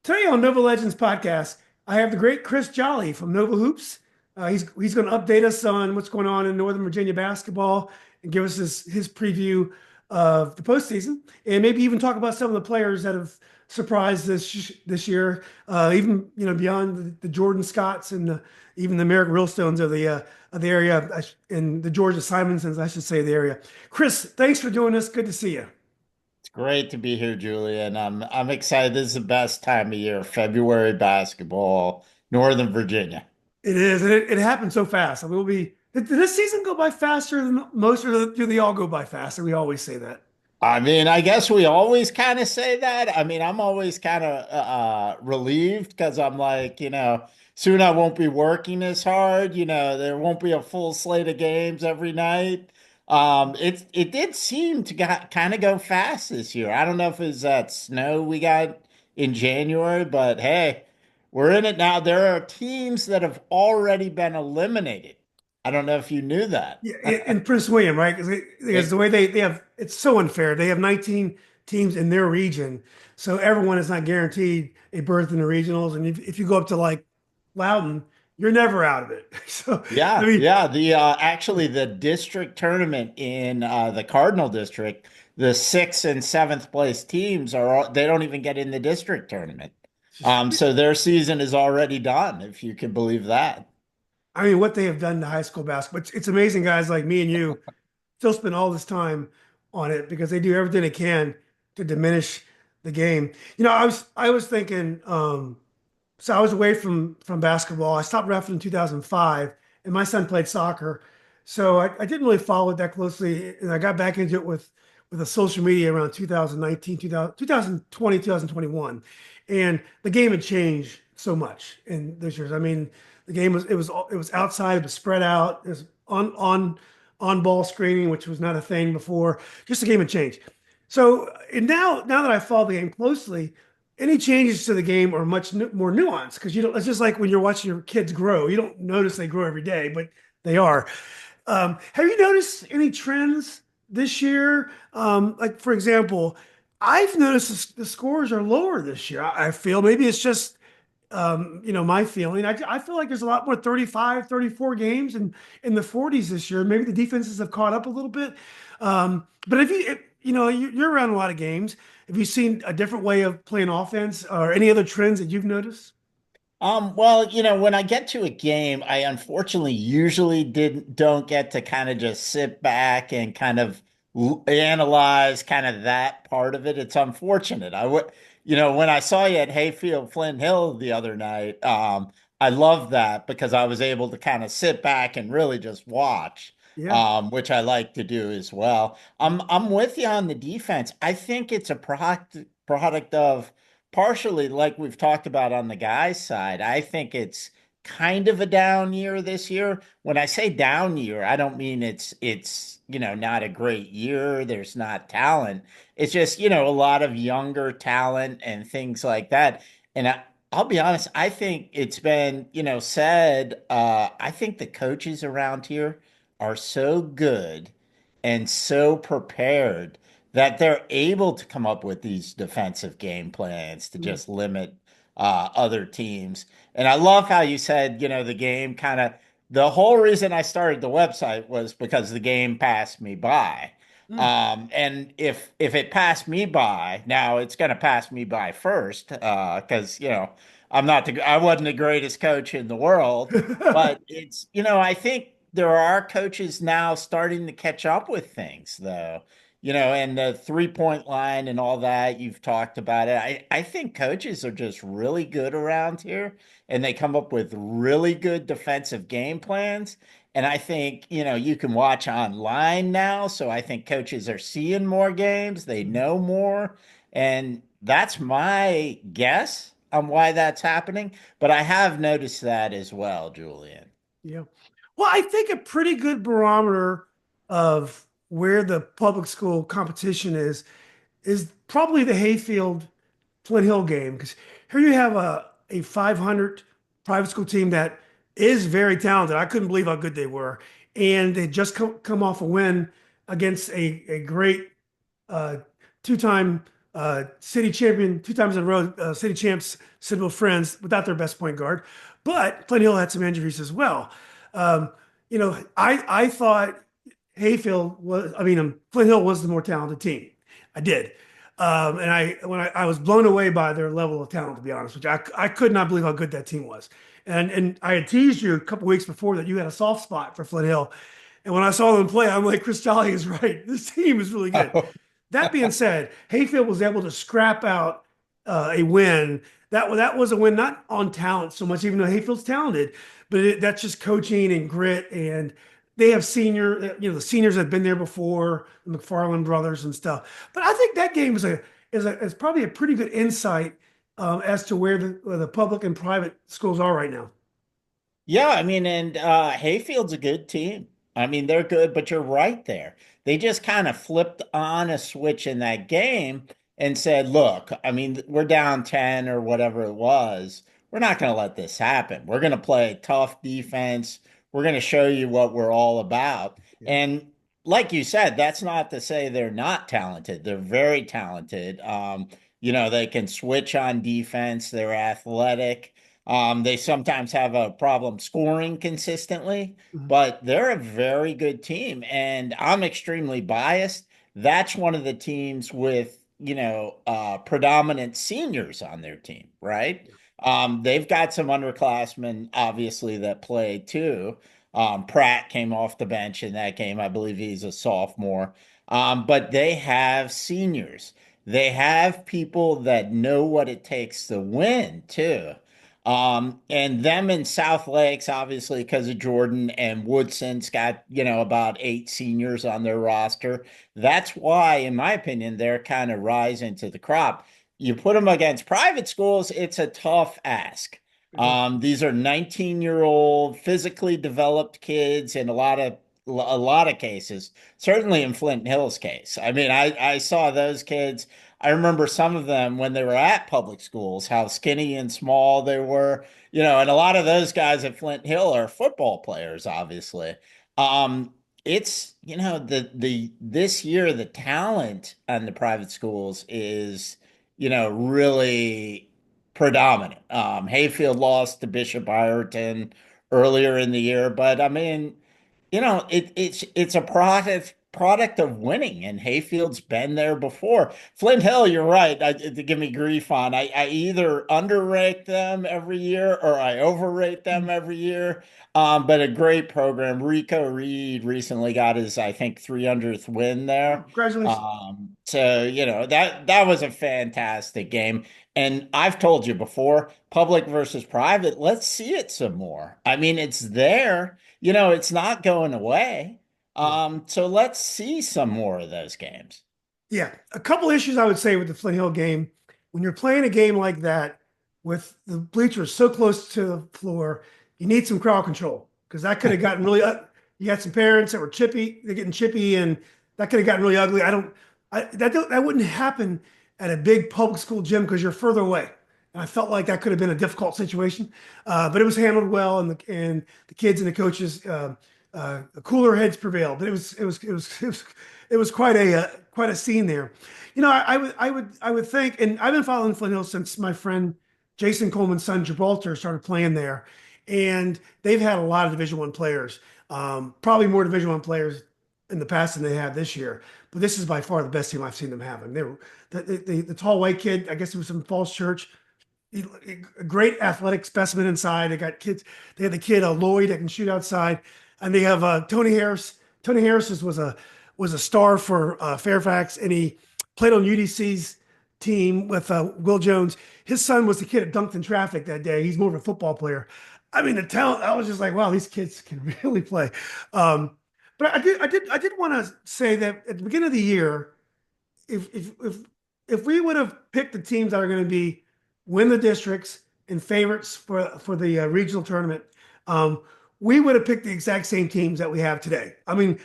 Today on Nova Legends podcast, I have the great Chris Jollay from NOVAhoops. He's going to update us on what's going on in Northern Virginia basketball and give us his preview of the postseason, and maybe even talk about some of the players that have surprised this year, even beyond the Jordan Scotts and even the Merrick Realstones of the area and the Georgia Simonsons, I should say, the area. Chris, thanks for doing this. Good to see you. It's great to be here, Julian. I'm excited. This is the best time of year, February basketball, Northern Virginia. It is. And it happened so fast. I mean, did this season go by faster than most, or do they all go by faster? We always say that. I mean, I guess we always kind of say that. I mean, I'm always kind of relieved because I'm like, soon I won't be working as hard. There won't be a full slate of games every night. It did seem to kind of go fast this year. I don't know if it's that snow we got in January, but hey, we're in it now. There are teams that have already been eliminated. I don't know if you knew that. Yeah, in Prince William, right? Because the way they have, it's so unfair. They have 19 teams in their region, so everyone is not guaranteed a berth in the regionals. And if you go up to like Loudoun, you're never out of it. So I Yeah, mean, yeah. The actually the district tournament in the Cardinal district, the sixth and seventh place teams they don't even get in the district tournament. So their season is already done, if you can believe that. I mean, what they have done to high school basketball. It's amazing, guys like me and you still spend all this time on it because they do everything they can to diminish the game. I was thinking, so I was away from basketball. I stopped refing in 2005, and my son played soccer, so I didn't really follow it that closely. And I got back into it with the social media around 2019, 2020, 2021, and the game had changed so much in those years. I mean, the game was outside, it was spread out, it was on ball screening, which was not a thing before. Just the game had changed. So and now that I follow the game closely, any changes to the game are much more nuanced because you don't. It's just like when you're watching your kids grow. You don't notice they grow every day, but they are. Have you noticed any trends this year? Like for example, I've noticed the scores are lower this year. I feel maybe it's just my feeling. I feel like there's a lot more 35, 34 games in the 40s this year. Maybe the defenses have caught up a little bit. But you're around a lot of games. Have you seen a different way of playing offense or any other trends that you've noticed? Well, when I get to a game, I unfortunately usually don't get to kind of just sit back and kind of analyze kind of that part of it. It's unfortunate. When I saw you at Hayfield, Flint Hill the other night, I love that because I was able to kind of sit back and really just watch, Yeah. which I like to do as well. I'm with you on the defense. I think it's a product of partially like we've talked about on the guys side. I think it's kind of a down year this year. When I say down year, I don't mean it's not a great year. There's not talent. It's just, a lot of younger talent and things like that. And I'll be honest, I think it's been, said, I think the coaches around here are so good and so prepared that they're able to come up with these defensive game plans to Mm. just limit other teams. And I love how you said, the game kind of the whole reason I started the website was because the game passed me by. Mm. And if it passed me by, now it's going to pass me by first, because I wasn't the greatest coach in the world, but it's I think there are coaches now starting to catch up with things though. And the 3-point line and all that, you've talked about it. I think coaches are just really good around here and they come up with really good defensive game plans. And I think, you can watch online now. So I think coaches are seeing more games, they know more. And that's my guess on why that's happening. But I have noticed that as well, Julian. Yeah. Well, I think a pretty good barometer of where the public school competition is probably the Hayfield Flint Hill game because here you have a 500 private school team that is very talented. I couldn't believe how good they were, and they just come off a win against a great uh, two-time city champion 2 times in a row, city champs, Sidwell Friends without their best point guard. But Flint Hill had some injuries as well. Um, I thought Hayfield was, Flint Hill was the more talented team. I did. And I was blown away by their level of talent, to be honest with you. I could not believe how good that team was. And I had teased you a couple weeks before that you had a soft spot for Flint Hill. And when I saw them play, I'm like, Chris Jollay is right. This team is really good. Oh, That being said, Hayfield was able to scrap out a win. That was a win not on talent so much, even though Hayfield's talented, but that's just coaching and grit. And they have the seniors have been there before, the McFarland brothers and stuff. But I think that game is probably a pretty good insight as to where the public and private schools are right now. yeah, I mean, and Hayfield's a good team. I mean, they're good, but you're right there. They just kind of flipped on a switch in that game and said, look, I mean, we're down 10 or whatever it was. We're not going to let this happen. We're going to play tough defense. We're going to show you what we're all about. Yeah. And like you said, that's not to say they're not talented. They're very talented. They can switch on defense. They're athletic. They sometimes have a problem scoring consistently, Mhm. but they're a very good team. And I'm extremely biased. That's one of the teams with, predominant seniors on their team, right? They've got some underclassmen, obviously, that play too. Pratt came off the bench in that game. I believe he's a sophomore. But they have seniors. They have people that know what it takes to win too. And them in South Lakes, obviously, because of Jordan and Woodson's got, about 8 seniors on their roster. That's why, in my opinion, they're kind of rising to the crop. You put them against private schools, it's a tough ask. Mhm. These are 19-year-old physically developed kids in a lot of cases, certainly in Flint Hill's case. I mean, I saw those kids. I remember some of them when they were at public schools, how skinny and small they were, and a lot of those guys at Flint Hill are football players, obviously. It's, the this year the talent on the private schools is, really predominant. Hayfield lost to Bishop Ireton earlier in the year, but I mean, it's a product of winning, and Hayfield's been there before. Flint Hill, you're right. To give me grief on, I either underrate them every year or I overrate them every year. But a great program. Rico Reed recently got his, I think, 300th win Oh, there. congratulations. So that was a fantastic game. And I've told you before, public versus private, let's see it some more. I mean, it's there. It's not going away. Yeah. So let's see some more of those games. Yeah, a couple issues I would say with the Flint Hill game. When you're playing a game like that with the bleachers so close to the floor, you need some crowd control because that could have gotten really. You had some parents that were chippy, they're getting chippy, and that could have gotten really ugly. That wouldn't happen at a big public school gym because you're further away. And I felt like that could have been a difficult situation, but it was handled well, and the kids and the coaches, cooler heads prevailed. But it was quite a scene there. I would think, and I've been following Flint Hill since my friend Jason Coleman's son Gibraltar started playing there, and they've had a lot of Division I players, probably more Division I players in the past than they have this year. But this is by far the best team I've seen them have. And they were the tall white kid. I guess he was from Falls Church. A great athletic specimen inside. They got kids. They had the kid Lloyd that can shoot outside, and they have Tony Harris. Tony Harris was a star for Fairfax, and he played on UDC's team with Will Jones. His son was the kid that dunked in traffic that day. He's more of a football player. I mean, the talent. I was just like, wow, these kids can really play. But I did want to say that at the beginning of the year, if if if if we would have picked the teams that are going to be win the districts and favorites for the regional tournament, um, we would have picked the exact same teams that we have today. I mean,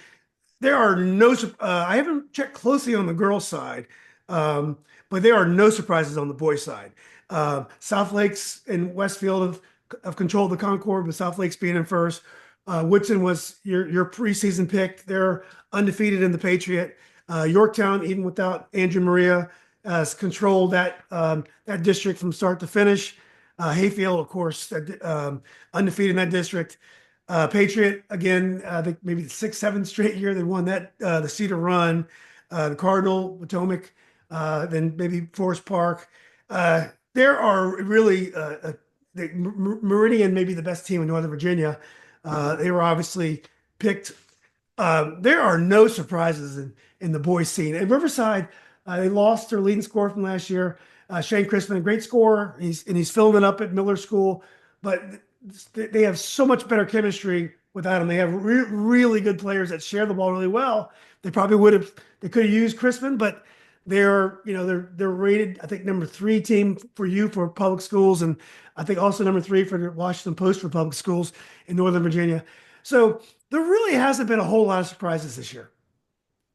there are no. I haven't checked closely on the girls' side, um, but there are no surprises on the boys' side. South Lakes and Westfield have controlled the Concorde, with South Lakes being in first. Woodson was your preseason pick. They're undefeated in the Patriot. Yorktown, even without Andrew Maria, has controlled that district from start to finish. Hayfield, of course, undefeated in that district. Patriot, again, I think maybe the sixth, seventh straight year they won that. The Cedar Run, the Cardinal, Potomac, then maybe Forest Park. There are really Meridian, maybe the best team in Northern Virginia. They were obviously picked. There are no surprises in the boys scene. And Riverside, they lost their leading scorer from last year, Shane Crispin, a great scorer. He's filling it up at Miller School, but they have so much better chemistry without him. They have really good players that share the ball really well. They could have used Crispin, but they're rated, I think, number 3 team for public schools, and I think also number 3 for the Washington Post for public schools in Northern Virginia. So there really hasn't been a whole lot of surprises this year.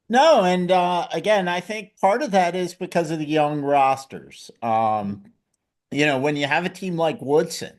No, and again, I think part of that is because of the young rosters. When you have a team like Woodson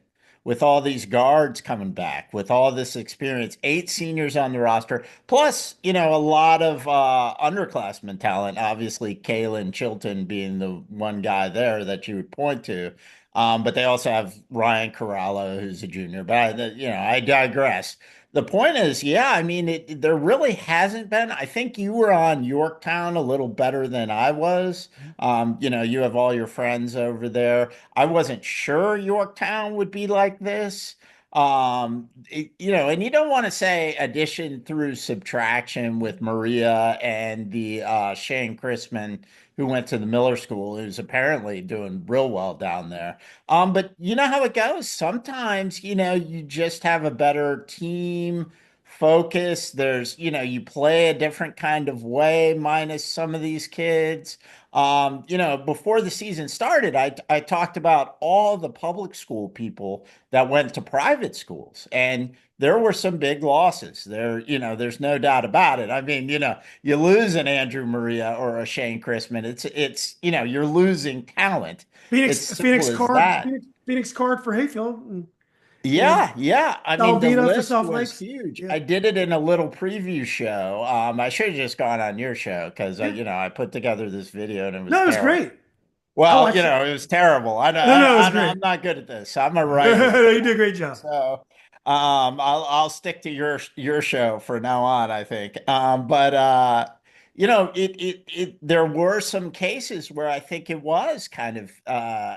with all these guards coming back, with all this experience, 8 seniors on the roster, plus, a lot of underclassmen talent, obviously Kalen Chilton being the one guy there that you would point to. But they also have Ryan Corallo, who's a junior. But I digress. The point is, yeah, I mean, there really hasn't been. I think you were on Yorktown a little better than I was. You have all your friends over there. I wasn't sure Yorktown would be like this. And you don't want to say addition through subtraction with Maria and the Shane Chrisman, who went to the Miller School, who's apparently doing real well down there. But you know how it goes. Sometimes, you just have a better team focus. You play a different kind of way, minus some of these kids. Before the season started, I talked about all the public school people that went to private schools, and there were some big losses there. There's no doubt about it. I mean, you lose an Andrew Maria or a Shane Chrisman. You're losing talent. It's simple as that. Phoenix card for Hayfield, and Yeah, yeah. I mean, the Alvita for list South was Lakes. huge. Yeah, I did it in a little preview show. I should have just gone on your show because yeah. I put together this video and it was No, it was terrible. great. I Well, watched it. it was terrible. No, it was I'm great. not good at this. I'm a writer. You did a great job. So I'll stick to your show for now on, I think. But there were some cases where I think it was kind of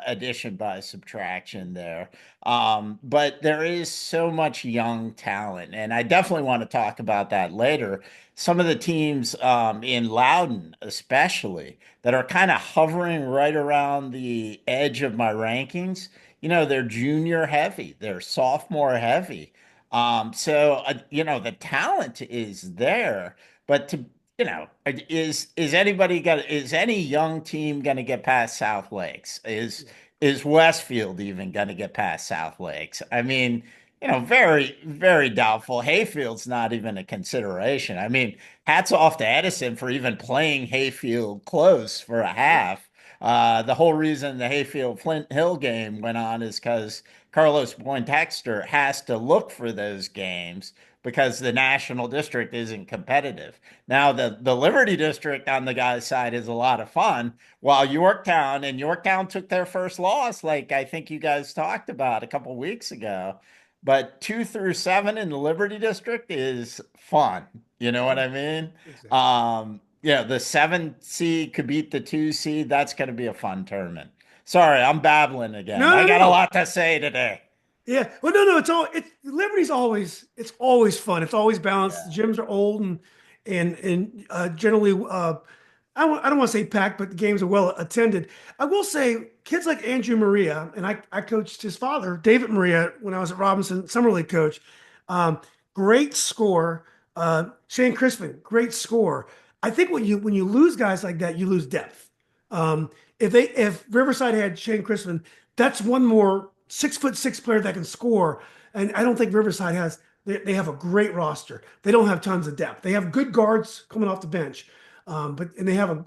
addition by subtraction there. But there is so much young talent, and I definitely want to talk about that later. Some of the teams in Loudoun, especially, that are kind of hovering right around the edge of my rankings. They're junior heavy, they're sophomore heavy. The talent is there, but is any young team going to get past South Lakes? Is Westfield even going to get past South Lakes? I mean, very, very doubtful. Hayfield's not even a consideration. I mean, hats off to Edison for even playing Hayfield close for a half. The whole reason the Hayfield Flint Hill game went on is because Carlos Poindexter has to look for those games because the national district isn't competitive. Now, the Liberty district on the guy's side is a lot of fun, while Yorktown took their first loss, like I think you guys talked about a couple weeks ago. But 2 through 7 in the Liberty district is fun. You know what I mean? Exactly. The 7 seed could beat the 2 seed. That's going to be a fun tournament. Sorry, I'm babbling again. No, I no, got a no. lot to say today. Yeah. Well, no, no. Liberty's always fun. It's always balanced. The Yeah. gyms are old and generally I don't want to say packed, but the games are well attended. I will say kids like Andrew Maria, and I coached his father, David Maria, when I was at Robinson, summer league coach. Um, Great score. Shane Crispin, great score. I think when you lose guys like that, you lose depth. If Riverside had Shane Crispin, that's one more 6'6" player that can score. And I don't think Riverside has. They have a great roster. They don't have tons of depth. They have good guards coming off the bench, and they have a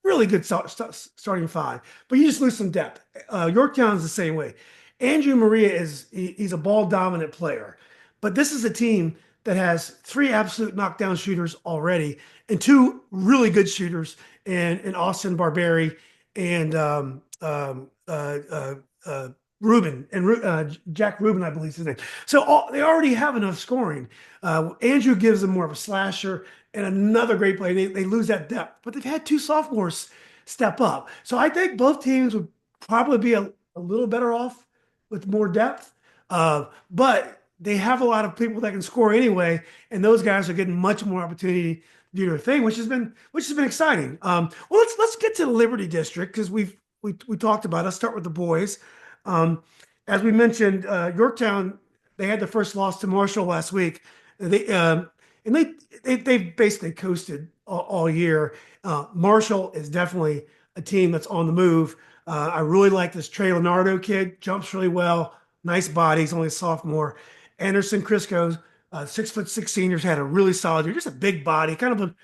really good starting 5. But you just lose some depth. Yorktown's the same way. Andrew Maria he's a ball dominant player, but this is a team that has 3 absolute knockdown shooters already and 2 really good shooters in Austin Barberi and Ruben and Jack Ruben, I believe is his name. So they already have enough scoring. Andrew gives them more of a slasher and another great play. They lose that depth, but they've had two sophomores step up. So I think both teams would probably be a little better off with more depth. But they have a lot of people that can score anyway, and those guys are getting much more opportunity to do their thing, which has been exciting. Well, let's get to the Liberty District because we talked about it. Let's start with the boys. Um, as we mentioned, Yorktown, they had the first loss to Marshall last week. They and they've basically coasted all year. Marshall is definitely a team that's on the move. I really like this Trey Leonardo kid. Jumps really well. Nice body. He's only a sophomore. Anderson Crisco, 6'6" seniors, had a really solid year. Just a big body, kind of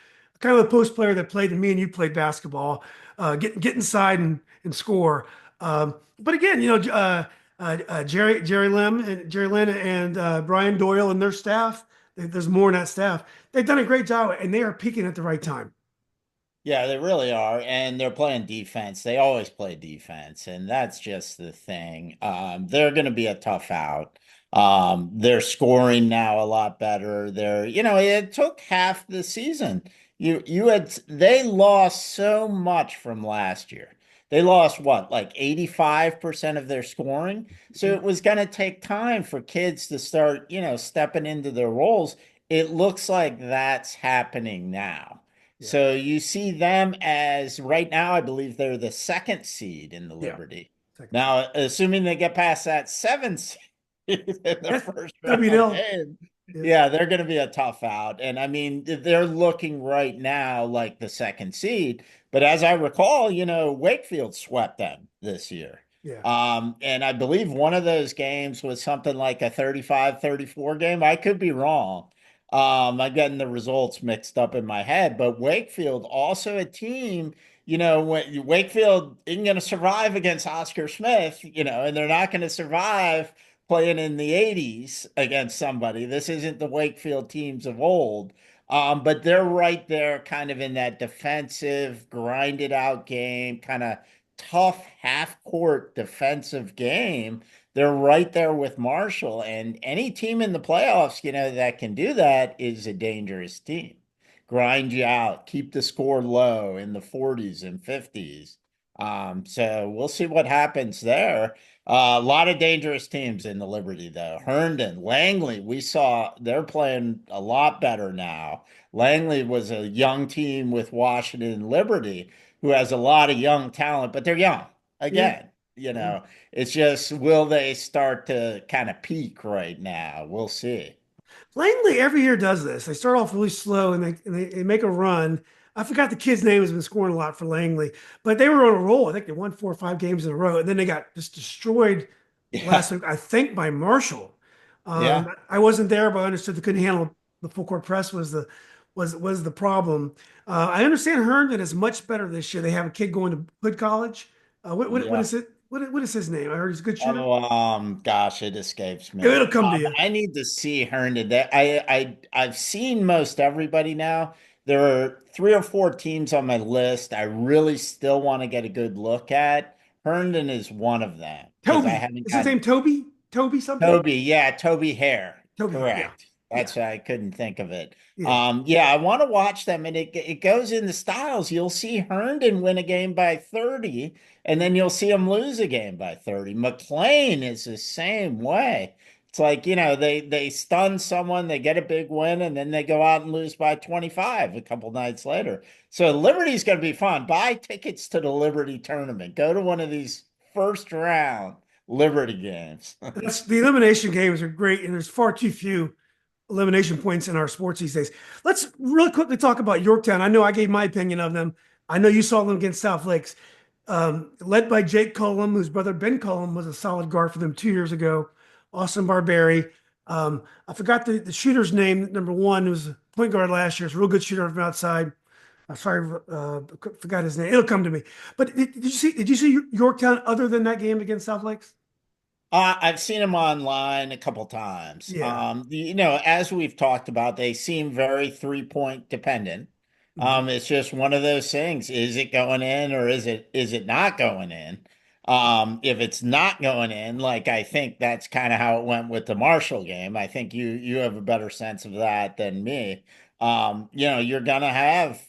a post player that played, and me and you played basketball. Get inside and score. But again, Jerry Lynn and Brian Doyle and their staff. There's more in that staff. They've done a great job, and they are peaking at the right time. Yeah, they really are. And they're playing defense. They always play defense. And that's just the thing. They're going to be a tough out. They're scoring now a lot better. It took half the season. They lost so much from last year. They lost what, like 85% of their scoring. So it was going to take time for kids to start, stepping into their roles. It looks like that's happening now. Yeah, So you see them as right now, I believe they're the second seed in the yeah. Liberty. Second seed. Now, assuming they get past that seventh seed in the That's first round WNL. game, Yeah, yeah, they're going to be a tough out. And I mean, they're looking right now like the second seed. But as I recall, Wakefield swept them this year. yeah, And I believe one of those games was something like a 35-34 game. I could be wrong. I'm getting the results mixed up in my head, but Wakefield also a team, when Wakefield isn't going to survive against Oscar Smith, and they're not going to survive playing in the 80s against somebody. This isn't the Wakefield teams of old. But they're right there kind of in that defensive, grinded out game, kind of tough half court defensive game. They're right there with Marshall, and any team in the playoffs, that can do that is a dangerous team. Grind you out, keep the score low in the 40s and 50s. So we'll see what happens there. A lot of dangerous teams in the Liberty, though. Herndon, Langley, we saw they're playing a lot better now. Langley was a young team with Washington and Liberty, who has a lot of young talent, but they're young. yeah, Again, yeah. it's just, will they start to kind of peak right now? We'll see. Langley every year does this. They start off really slow and they make a run. I forgot the kid's name has been scoring a lot for Langley, but they were on a roll. I think they won 4 or 5 games in a row, and then they got just destroyed last Yeah. week. I think by Marshall. Yeah. I wasn't there, but I understood they couldn't handle the full court press was the problem. I understand Herndon is much better this year. They have a kid going to Hood College. What Yeah. is it? What is his name? I heard he's a good shooter. Oh, gosh, it escapes me. It'll come to you. I need to see Herndon. I've seen most everybody now. There are 3 or 4 teams on my list I really still want to get a good look at. Herndon is one of them because I Toby. haven't Is his got name Toby? Toby something? Toby, yeah, Toby Hare. Toby. Yeah. Correct. Yeah. That's I couldn't think of it. Yeah. Yeah, I want to watch them, and it goes in the styles. You'll see Herndon win a game by 30, and then you'll see him lose a game by 30. McLean is the same way. It's like, they stun someone, they get a big win, and then they go out and lose by 25 a couple nights later. So Liberty's going to be fun. Buy tickets to the Liberty tournament. Go to one of these first round Liberty games. That's the elimination games are great, and there's far too few elimination points in our sports these days. Let's really quickly talk about Yorktown. I know I gave my opinion of them. I know you saw them against South Lakes. Led by Jake Cullum, whose brother Ben Cullum was a solid guard for them 2 years ago. Austin Barberi. I forgot the shooter's name, number one, who was a point guard last year. It's a real good shooter from outside. I'm sorry, forgot his name. It'll come to me. But did you see Yorktown other than that game against South Lakes? I've seen them online a couple times. Yeah. As we've talked about, they seem very 3-point dependent. Mhm. It's just one of those things. Is it going in or is it not going in? If it's not going in, like I think that's kind of how it went with the Marshall game. I think you have a better sense of that than me. You're gonna have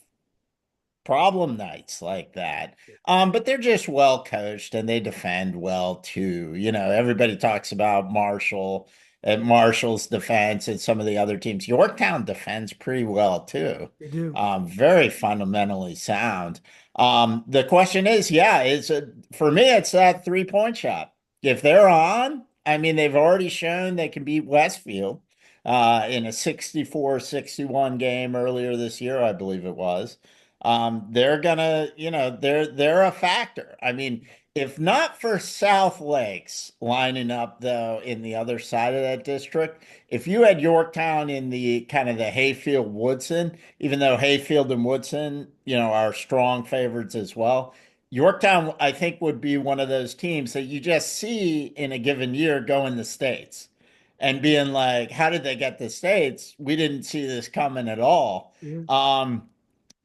problem nights like that. But they're just well coached and they defend well too. Everybody talks about Marshall's defense and some of the other teams. Yorktown defends pretty well too. They do. Very fundamentally sound. The question is, yeah, for me, it's that 3-point shot. If they're on, I mean, they've already shown they can beat Westfield in a 64-61 game earlier this year, I believe it was. They're gonna, they're a factor. I mean, if not for South Lakes lining up though in the other side of that district, if you had Yorktown in the kind of the Hayfield Woodson, even though Hayfield and Woodson, are strong favorites as well, Yorktown, I think, would be one of those teams that you just see in a given year go in the States and being like, how did they get the States? We didn't see this coming at all. Yeah.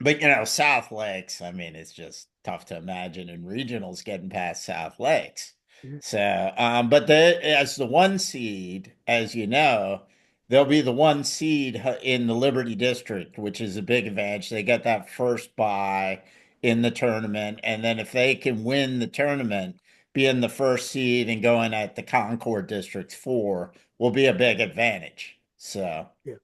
But South Lakes, I mean, it's just tough to imagine in regionals getting past South Lakes. Yeah. So, but as the one seed, as you know, they'll be the one seed in the Liberty District, which is a big advantage. They get that first bye in the tournament, and then if they can win the tournament, being the first seed and going at the Concorde District 4 will be a big advantage. So, Yeah.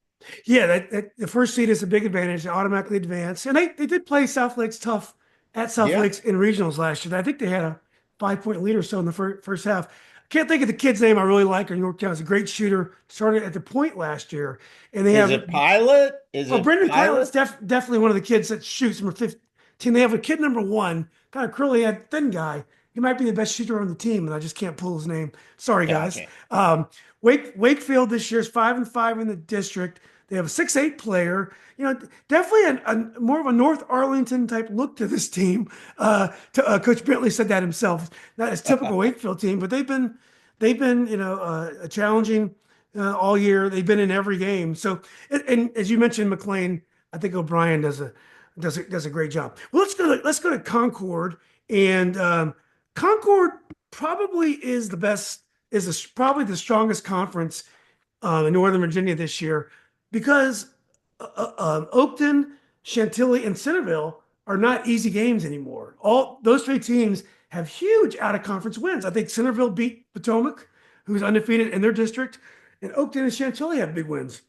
Yeah, that the first seed is a big advantage. They automatically advance. And they did play South Lakes tough at South yeah. Lakes in regionals last year. I think they had a 5-point lead or so in the first half. I can't think of the kid's name I really like in Yorktown. He's a great shooter. Started at the point last year. And they Is have, it Pilot? Is oh, it Brendan Pilot's Pilot? definitely one of the kids that shoots number 15. They have a kid number one, kind of curly head, thin guy. He might be the best shooter on the team, and I just can't pull his name. Sorry, guys. Gotcha. Wakefield this year is 5-5 in the district. They have a 6'8" player. Definitely a more of a North Arlington type look to this team. Coach Bentley said that himself. Not as typical Wakefield team, but they've been challenging all year. They've been in every game. So, and as you mentioned, McLean, I think O'Brien does a great job. Well, let's go to Concord, and Concord probably is the best, probably the strongest conference in Northern Virginia this year because Oakton, Chantilly, and Centerville are not easy games anymore. All those three teams have huge out of conference wins. I think Centerville beat Potomac, who's undefeated in their district, and Oakton and Chantilly have big wins.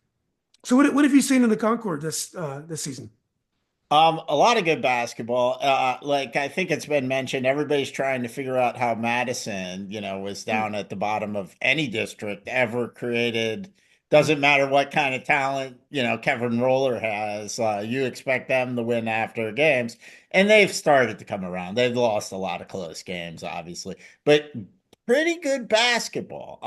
So what have you seen in the Concord this season? A lot of good basketball. Like I think it's been mentioned, everybody's trying to figure out how Madison, was down at the bottom of any district ever created. Doesn't matter what kind of talent, Kevin Roller has. You expect them to win after games, and they've started to come around. They've lost a lot of close games, obviously, but pretty good basketball.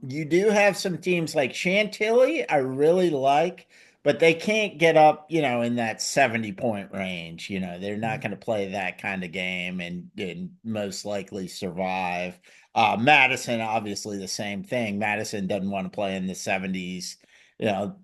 You do have some teams like Chantilly, I really like, but they can't get up, in that 70-point range. They're not going to play that kind of game and most likely survive. Madison, obviously the same thing. Madison doesn't want to play in the 70s,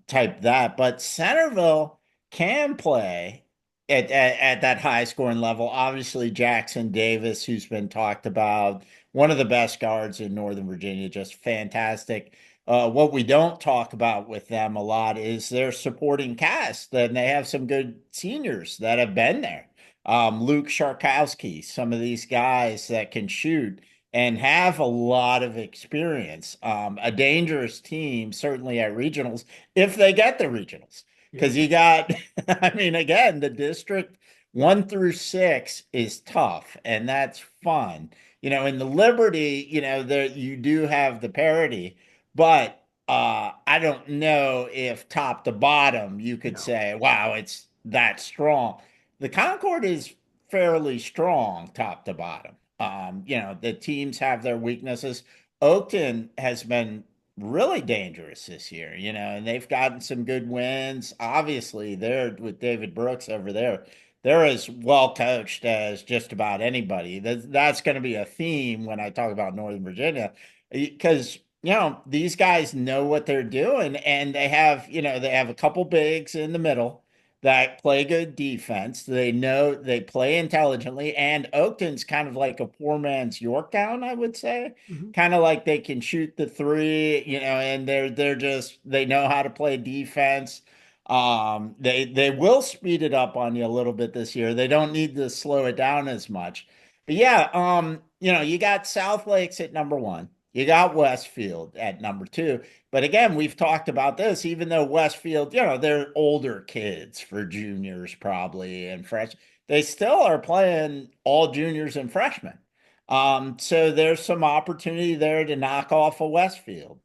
type that. But Centerville can play at that high scoring level. Obviously, Jackson Davis, who's been talked about, one of the best guards in Northern Virginia, just fantastic. What we don't talk about with them a lot is their supporting cast, and they have some good seniors that have been there. Luke Sharkowski, some of these guys that can shoot and have a lot of experience. A dangerous team, certainly at regionals, if they get the regionals. Yeah. Because you got, I mean, again, the district 1 through 6 is tough, and that's fun. In the Liberty, there you do have the parity, but I don't know if top to bottom you could No. say, wow, it's that strong. The Concord is fairly strong top to bottom. The teams have their weaknesses. Oakton has been really dangerous this year, and they've gotten some good wins. Obviously, they're with David Brooks over there. They're as well coached as just about anybody. That's going to be a theme when I talk about Northern Virginia, because these guys know what they're doing, and they have a couple bigs in the middle. that play good defense. They know they play intelligently, and Oakton's kind of like a poor man's Yorktown, I would say. Mhm. Kind of like they can shoot the three, and they know how to play defense. They will speed it up on you a little bit this year. They don't need to slow it down as much. But yeah, you got South Lakes at number one. You got Westfield at number two. But again, we've talked about this, even though Westfield, they're older kids for juniors probably and fresh, they still are playing all juniors and freshmen. So there's some opportunity there to knock off a Westfield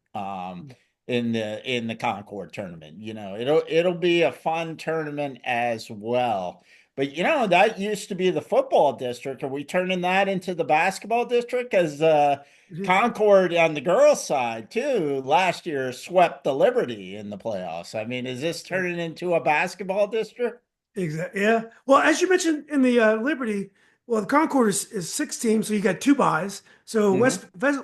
in the Concorde tournament. It'll be a fun tournament as well. But that used to be the football district. Are we turning that into the basketball district? Because It is. Concorde on the girls' side too last year swept the Liberty in the playoffs. I mean, is this turning into a basketball district? Exactly. Yeah. Well, as you mentioned in the Liberty, well, the Concord is 6 teams, so you got two buys. So Hmm.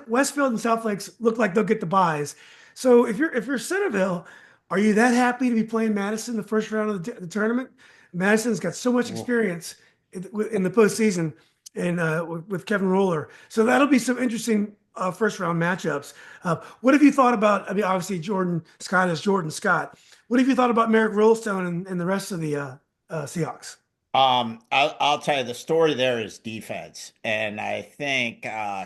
Westfield and South Lakes look like they'll get the buys. So if you're Centerville, are you that happy to be playing Madison the first round of the tournament? Madison's got so much experience in the postseason and with Kevin Roller. So that'll be some interesting first round matchups. What have you thought about? I mean, obviously Jordan Scott is Jordan Scott. What have you thought about Merrick Rollstone and the rest of the Seahawks? I'll tell you the story there is defense, and I think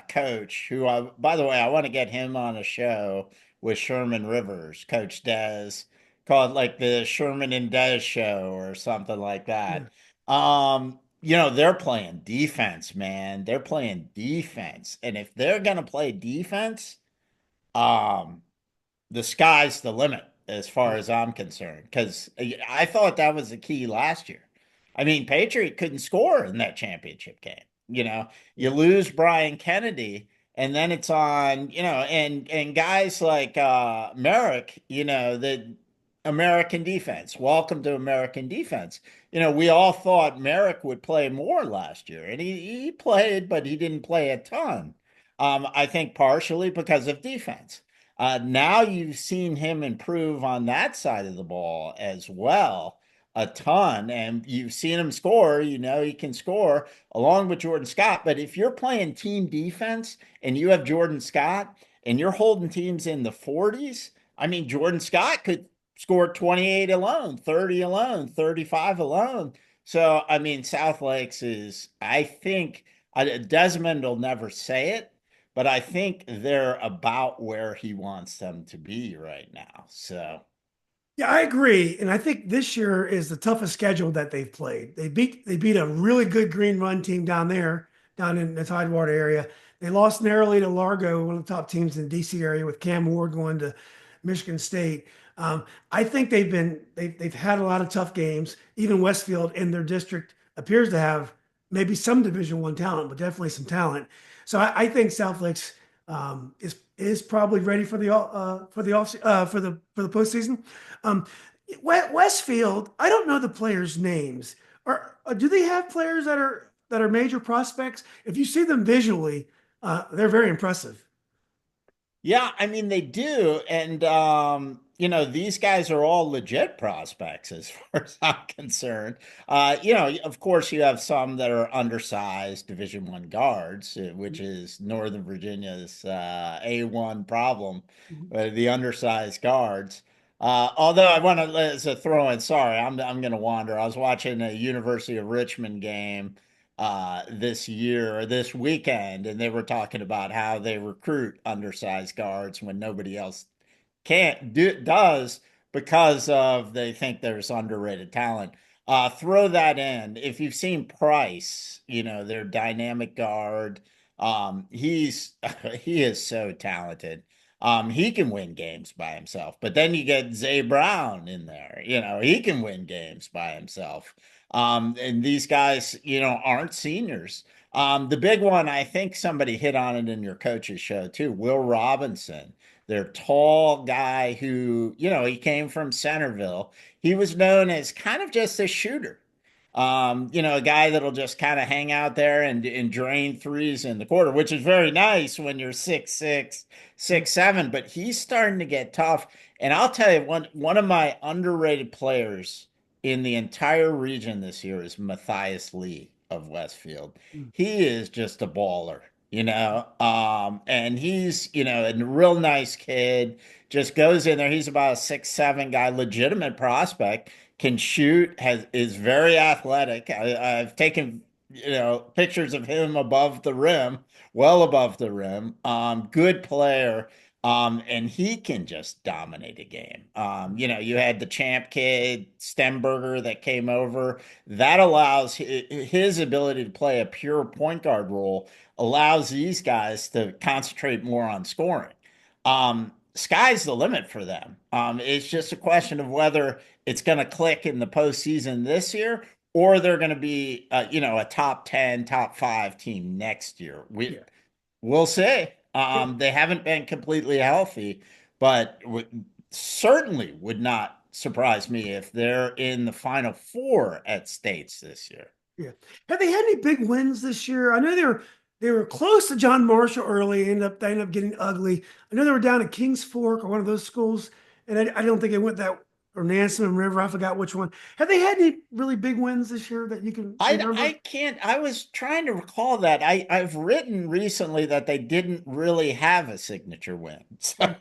Coach, by the way, I want to get him on a show with Sherman Rivers, Coach Dez, called like the Sherman and Dez show or something like Yeah. that. They're playing defense, man. They're playing defense, and if they're gonna play defense, um, the sky's the limit as far Yeah. as I'm concerned. Because I thought that was the key last year. I mean, Patriot couldn't score in that championship game. You Yeah. lose Brian Kennedy, and then it's on, and guys like Merrick, the American defense. Welcome to American defense. We all thought Merrick would play more last year, and he played, but he didn't play a ton. I think partially because of defense. Now you've seen him improve on that side of the ball as well a ton, and you've seen him score. He can score along with Jordan Scott. But if you're playing team defense and you have Jordan Scott and you're holding teams in the 40s, I mean, Jordan Scott could score 28 alone, 30 alone, 35 alone. So, I mean, South Lakes is, I think, Desmond will never say it, but I think they're about where he wants them to be right now. So, Yeah, I agree. And I think this year is the toughest schedule that they've played. They beat a really good Green Run team down there, down in the Tidewater area. They lost narrowly to Largo, one of the top teams in the DC area, with Cam Ward going to Michigan State. I think they've had a lot of tough games. Even Westfield in their district appears to have maybe some Division One talent, but definitely some talent. So I think South Lakes is probably ready for the postseason. Um, Westfield, I don't know the players' names. Do they have players that are major prospects? If you see them visually, they're very impressive. yeah, I mean they do, and these guys are all legit prospects as far as I'm concerned. Of course, you have some that are undersized Division One guards, which is Northern Virginia's A1 problem, Mhm. the undersized guards. Although I want to, as a throw in, sorry, I'm going to wander. I was watching a University of Richmond game this year or this weekend, and they were talking about how they recruit undersized guards when nobody else does because of they think there's underrated talent. Throw that in. If you've seen Price, their dynamic guard, he's he is so talented. He can win games by himself, but then you get Zay Brown in there. He can win games by himself. And these guys, aren't seniors. The big one, I think somebody hit on it in your coach's show too. Will Robinson, their tall guy who, he came from Centerville. He was known as kind of just a shooter. A guy that'll just kind of hang out there and drain threes in the quarter, which is very nice when you're 6'6", Yeah. 6'7", but he's starting to get tough. And I'll tell you, one of my underrated players in the entire region this year is Matthias Lee of Westfield. Mm. He is just a baller, and he's, a real nice kid, just goes in there. He's about a 6'7" guy, legitimate prospect, can shoot, is very athletic. I've taken, pictures of him above the rim, well above the rim. Good player. And he can just dominate a game. You had the champ kid, Stemberger, that came over. That allows his ability to play a pure point guard role, allows these guys to concentrate more on scoring. Sky's the limit for them. It's just a question of whether it's going to click in the postseason this year, or they're going to be, a top 10, top 5 team next year. Yeah. We'll see. Yeah. They haven't been completely healthy, but certainly would not surprise me if they're in the Final Four at States this year. Yeah. Have they had any big wins this year? I know they were close to John Marshall early. They ended up getting ugly. I know they were down at Kings Fork or one of those schools, and I don't think it went that, or Nansemond River. I forgot which one. Have they had any really big wins this year that you can remember? I can't. I was trying to recall that. I've written recently that they didn't really have a signature win. So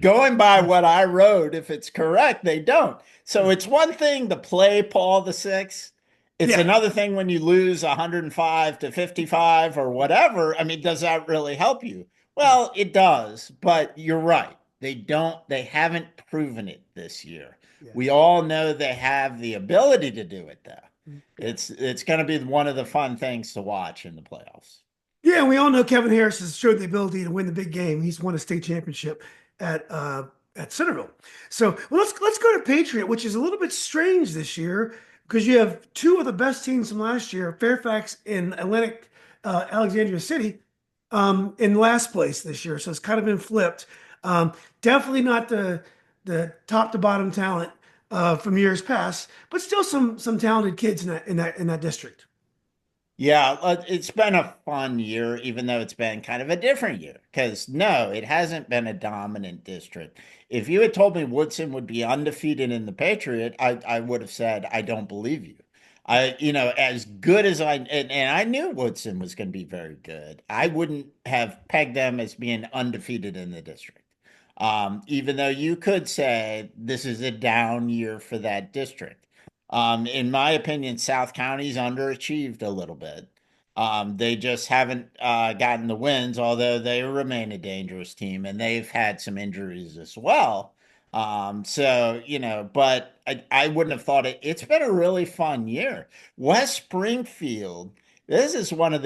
going by what I wrote, if it's correct, they don't. So it's one thing to play Paul the Sixth. It's Yeah. another thing when you lose 105 to 55 or whatever. I mean, does that really help you? Well, it does, but you're right. They haven't proven it this year. Yeah. We all know they have the ability to do it though. Yeah. It's going to be one of the fun things to watch in the playoffs. Yeah, and we all know Kevin Harris has showed the ability to win the big game. He's won a state championship at Centerville. So let's go to Patriot, which is a little bit strange this year because you have two of the best teams from last year, Fairfax and Atlantic Alexandria City, in last place this year. So it's kind of been flipped. Definitely not the top to bottom talent from years past, but still some talented kids in that district. Yeah, it's been a fun year, even though it's been kind of a different year. Because no, it hasn't been a dominant district. If you had told me Woodson would be undefeated in the Patriot, I would have said, I don't believe you. As good as and I knew Woodson was going to be very good. I wouldn't have pegged them as being undefeated in the district. Even though you could say this is a down year for that district. In my opinion, South County's underachieved a little bit. They just haven't gotten the wins, although they remain a dangerous team and they've had some injuries as well. But I wouldn't have thought it's been a really fun year. West Springfield, this is one of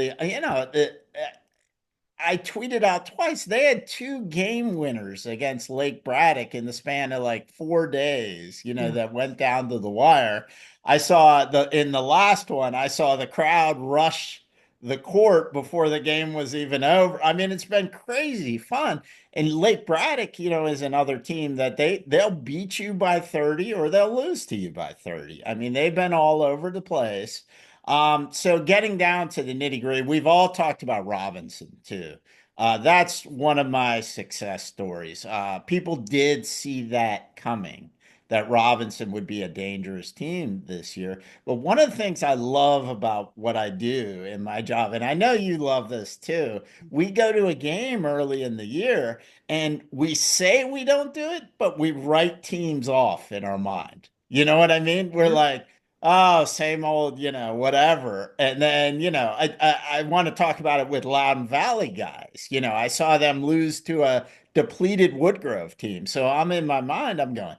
I tweeted out twice. They had 2 game winners against Lake Braddock in the span of like 4 days, Yeah. that went down to the wire. I saw in the last one, I saw the crowd rush the court before the game was even over. I mean, it's been crazy fun. And Lake Braddock, is another team that they'll beat you by 30 or they'll lose to you by 30. I mean, they've been all over the place. So getting down to the nitty gritty, we've all talked about Robinson too. That's one of my success stories. People did see that coming, that Robinson would be a dangerous team this year. But one of the things I love about what I do in my job, and I know you love this too, we go to a game early in the year and we say we don't do it, but we write teams off in our mind. You know what I mean? We're like, oh, same old, whatever. And then, I want to talk about it with Loudoun Valley guys. I saw them lose to a depleted Woodgrove team. So I'm in my mind, I'm going,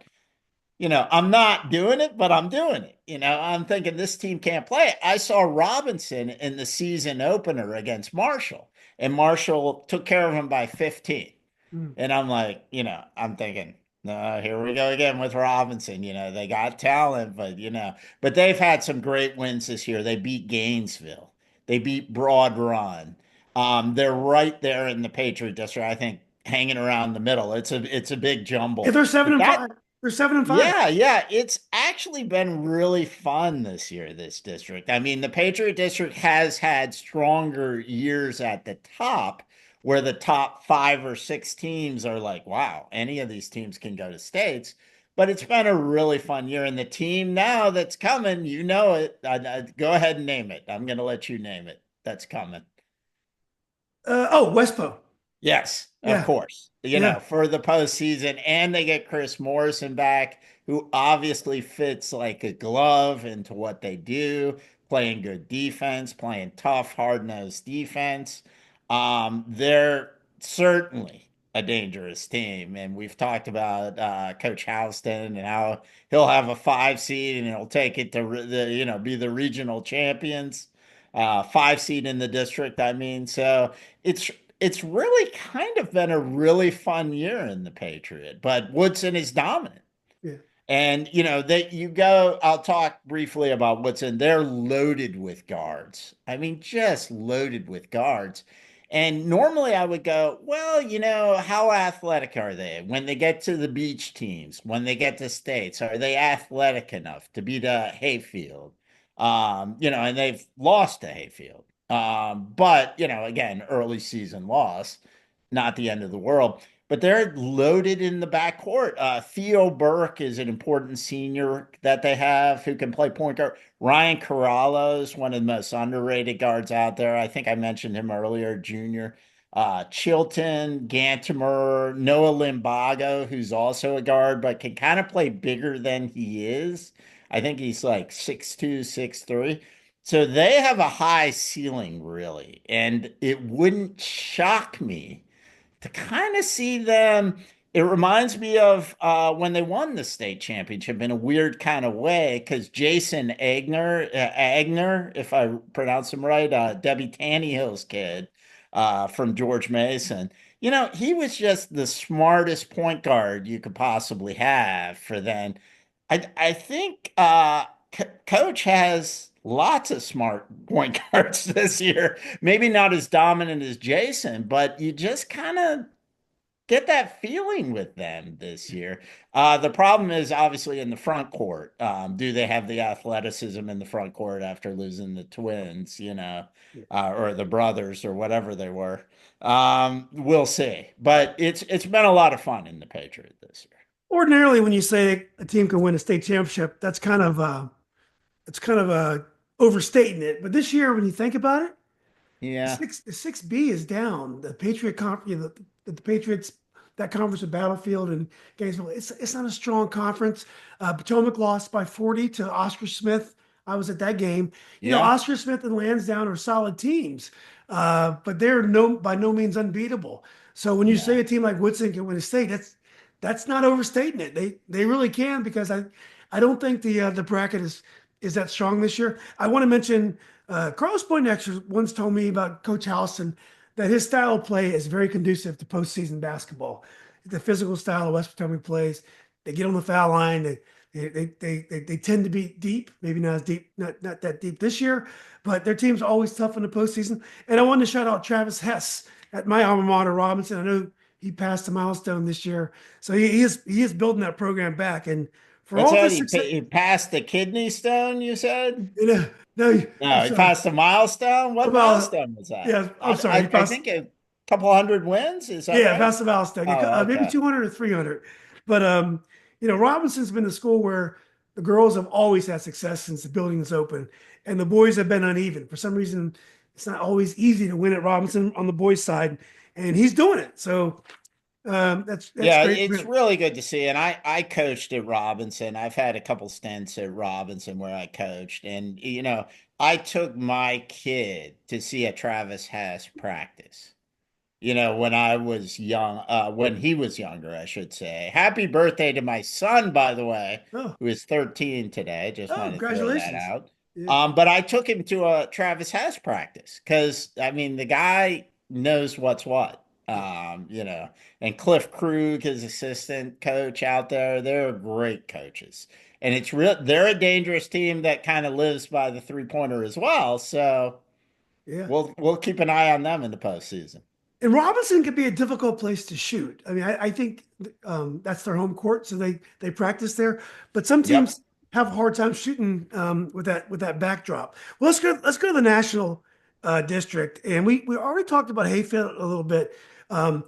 I'm not doing it, but I'm doing it. I'm thinking this team can't play. I saw Robinson in the season opener against Marshall, and Marshall took care of him by 15. Mm. And I'm like, I'm thinking, no, here we go again with Robinson. They got talent, but they've had some great wins this year. They beat Gainesville. They beat Broad Run. They're right there in the Patriot district, I think, hanging around the middle. It's a big Yeah, jumble. they're seven But and that five. They're 7-5. yeah, yeah, it's actually been really fun this year, this district. I mean, the Patriot District has had stronger years at the top where the top 5 or 6 teams are like, wow, any of these teams can go to states. but it's been a really fun year. And the team now that's coming, you know it. Go ahead and name it. I'm going to let you name it. That's coming. Oh, Wespo. Yes, of Yeah, course. yeah, For the postseason, and they get Chris Morrison back, who obviously fits like a glove into what they do, playing good defense, playing tough, hard-nosed defense. They're certainly a dangerous team, and we've talked about Coach Houston and how he'll have a 5 seed and he'll take it to be the regional champions, 5 seed in the district. I mean, so it's it's really kind of been a really fun year in the Patriot, but Woodson is dominant. yeah. And that you go, I'll talk briefly about Woodson. They're loaded with guards. I mean, just loaded with guards. And normally I would go, well, how athletic are they? When they get to the beach teams, when they get to states, are they athletic enough to beat a Hayfield? And they've lost to Hayfield. But again, early season loss, not the end of the world. But they're loaded in the backcourt. Theo Burke is an important senior that they have who can play point guard. Ryan Corralo is one of the most underrated guards out there. I think I mentioned him earlier, junior. Chilton, Gantimer, Noah Limbago, who's also a guard, but can kind of play bigger than he is. I think he's like 6'2", 6'3". So they have a high ceiling, really. And it wouldn't shock me to kind of see them. It reminds me of when they won the state championship in a weird kind of way because Jason Agner, if I pronounce him right, Debbie Tannehill's kid from George Mason. He was just the smartest point guard you could possibly have for then. I think Coach has lots of smart point guards this year. Maybe not as dominant as Jason, but you just kind of get that feeling with them this year. The problem is obviously in the front court. Do they have the athleticism in the front court after losing the twins, or the brothers or whatever they were? We'll see. But it's been a lot of fun in the Patriot this year. Ordinarily, when you say a team can win a state championship, that's kind of it's kind of overstating it. But this year, when you think about it, Yeah. the 6B is down. The Patriot conference, the Patriots, that conference with Battlefield and Gainesville, it's not a strong conference. Potomac lost by 40 to Oscar Smith. I was at that game. Yeah. Oscar Smith and Lansdowne are solid teams, but they're by no means unbeatable. So when you say No. a team like Woodson can win a state, that's not overstating it. They really can because I don't think the bracket is that strong this year. I want to mention Carlos Poindexter once told me about Coach Houston that his style of play is very conducive to postseason basketball. The physical style of West Potomac plays, they get on the foul line. They tend to be deep, maybe not as deep, not that deep this year, but their team's always tough in the postseason. And I wanted to shout out Travis Hess at my alma mater, Robinson. I know he passed a milestone this year, so he is building that program back. And for What's all that? this success, He passed the kidney stone, you said? no, I'm No, he sorry passed the milestone. What about milestone was that? yeah, I'm sorry, he I passed. think a couple hundred wins. Is that Yeah, right? Pastor Valstag, Oh, maybe okay. 200 or 300. But Robinson's been the school where the girls have always had success since the building is open, and the boys have been uneven. For some reason, it's not always easy to win at Robinson on the boys' side, and he's doing it. So that's Yeah, great for it's him. really good to see. And I coached at Robinson. I've had a couple stints at Robinson where I coached, and I took my kid to see a Travis Hess practice. When I was young, when he was younger, I should say. Happy birthday to my son, by the way, Oh, who is 13 today. Just oh, wanted to throw that congratulations! out. Yeah, But I took him to a Travis Hess practice because I mean the guy knows what's what. yeah, And Cliff Krug, his assistant coach out there, they're great coaches. And it's real they're a dangerous team that kind of lives by the three-pointer as well. So yeah. we'll keep an eye on them in the postseason. And Robinson could be a difficult place to shoot. I mean, I think that's their home court, so they practice there. But some Yep. teams have a hard time shooting with that backdrop. Well, let's go to the national district, and we already talked about Hayfield a little bit. Um,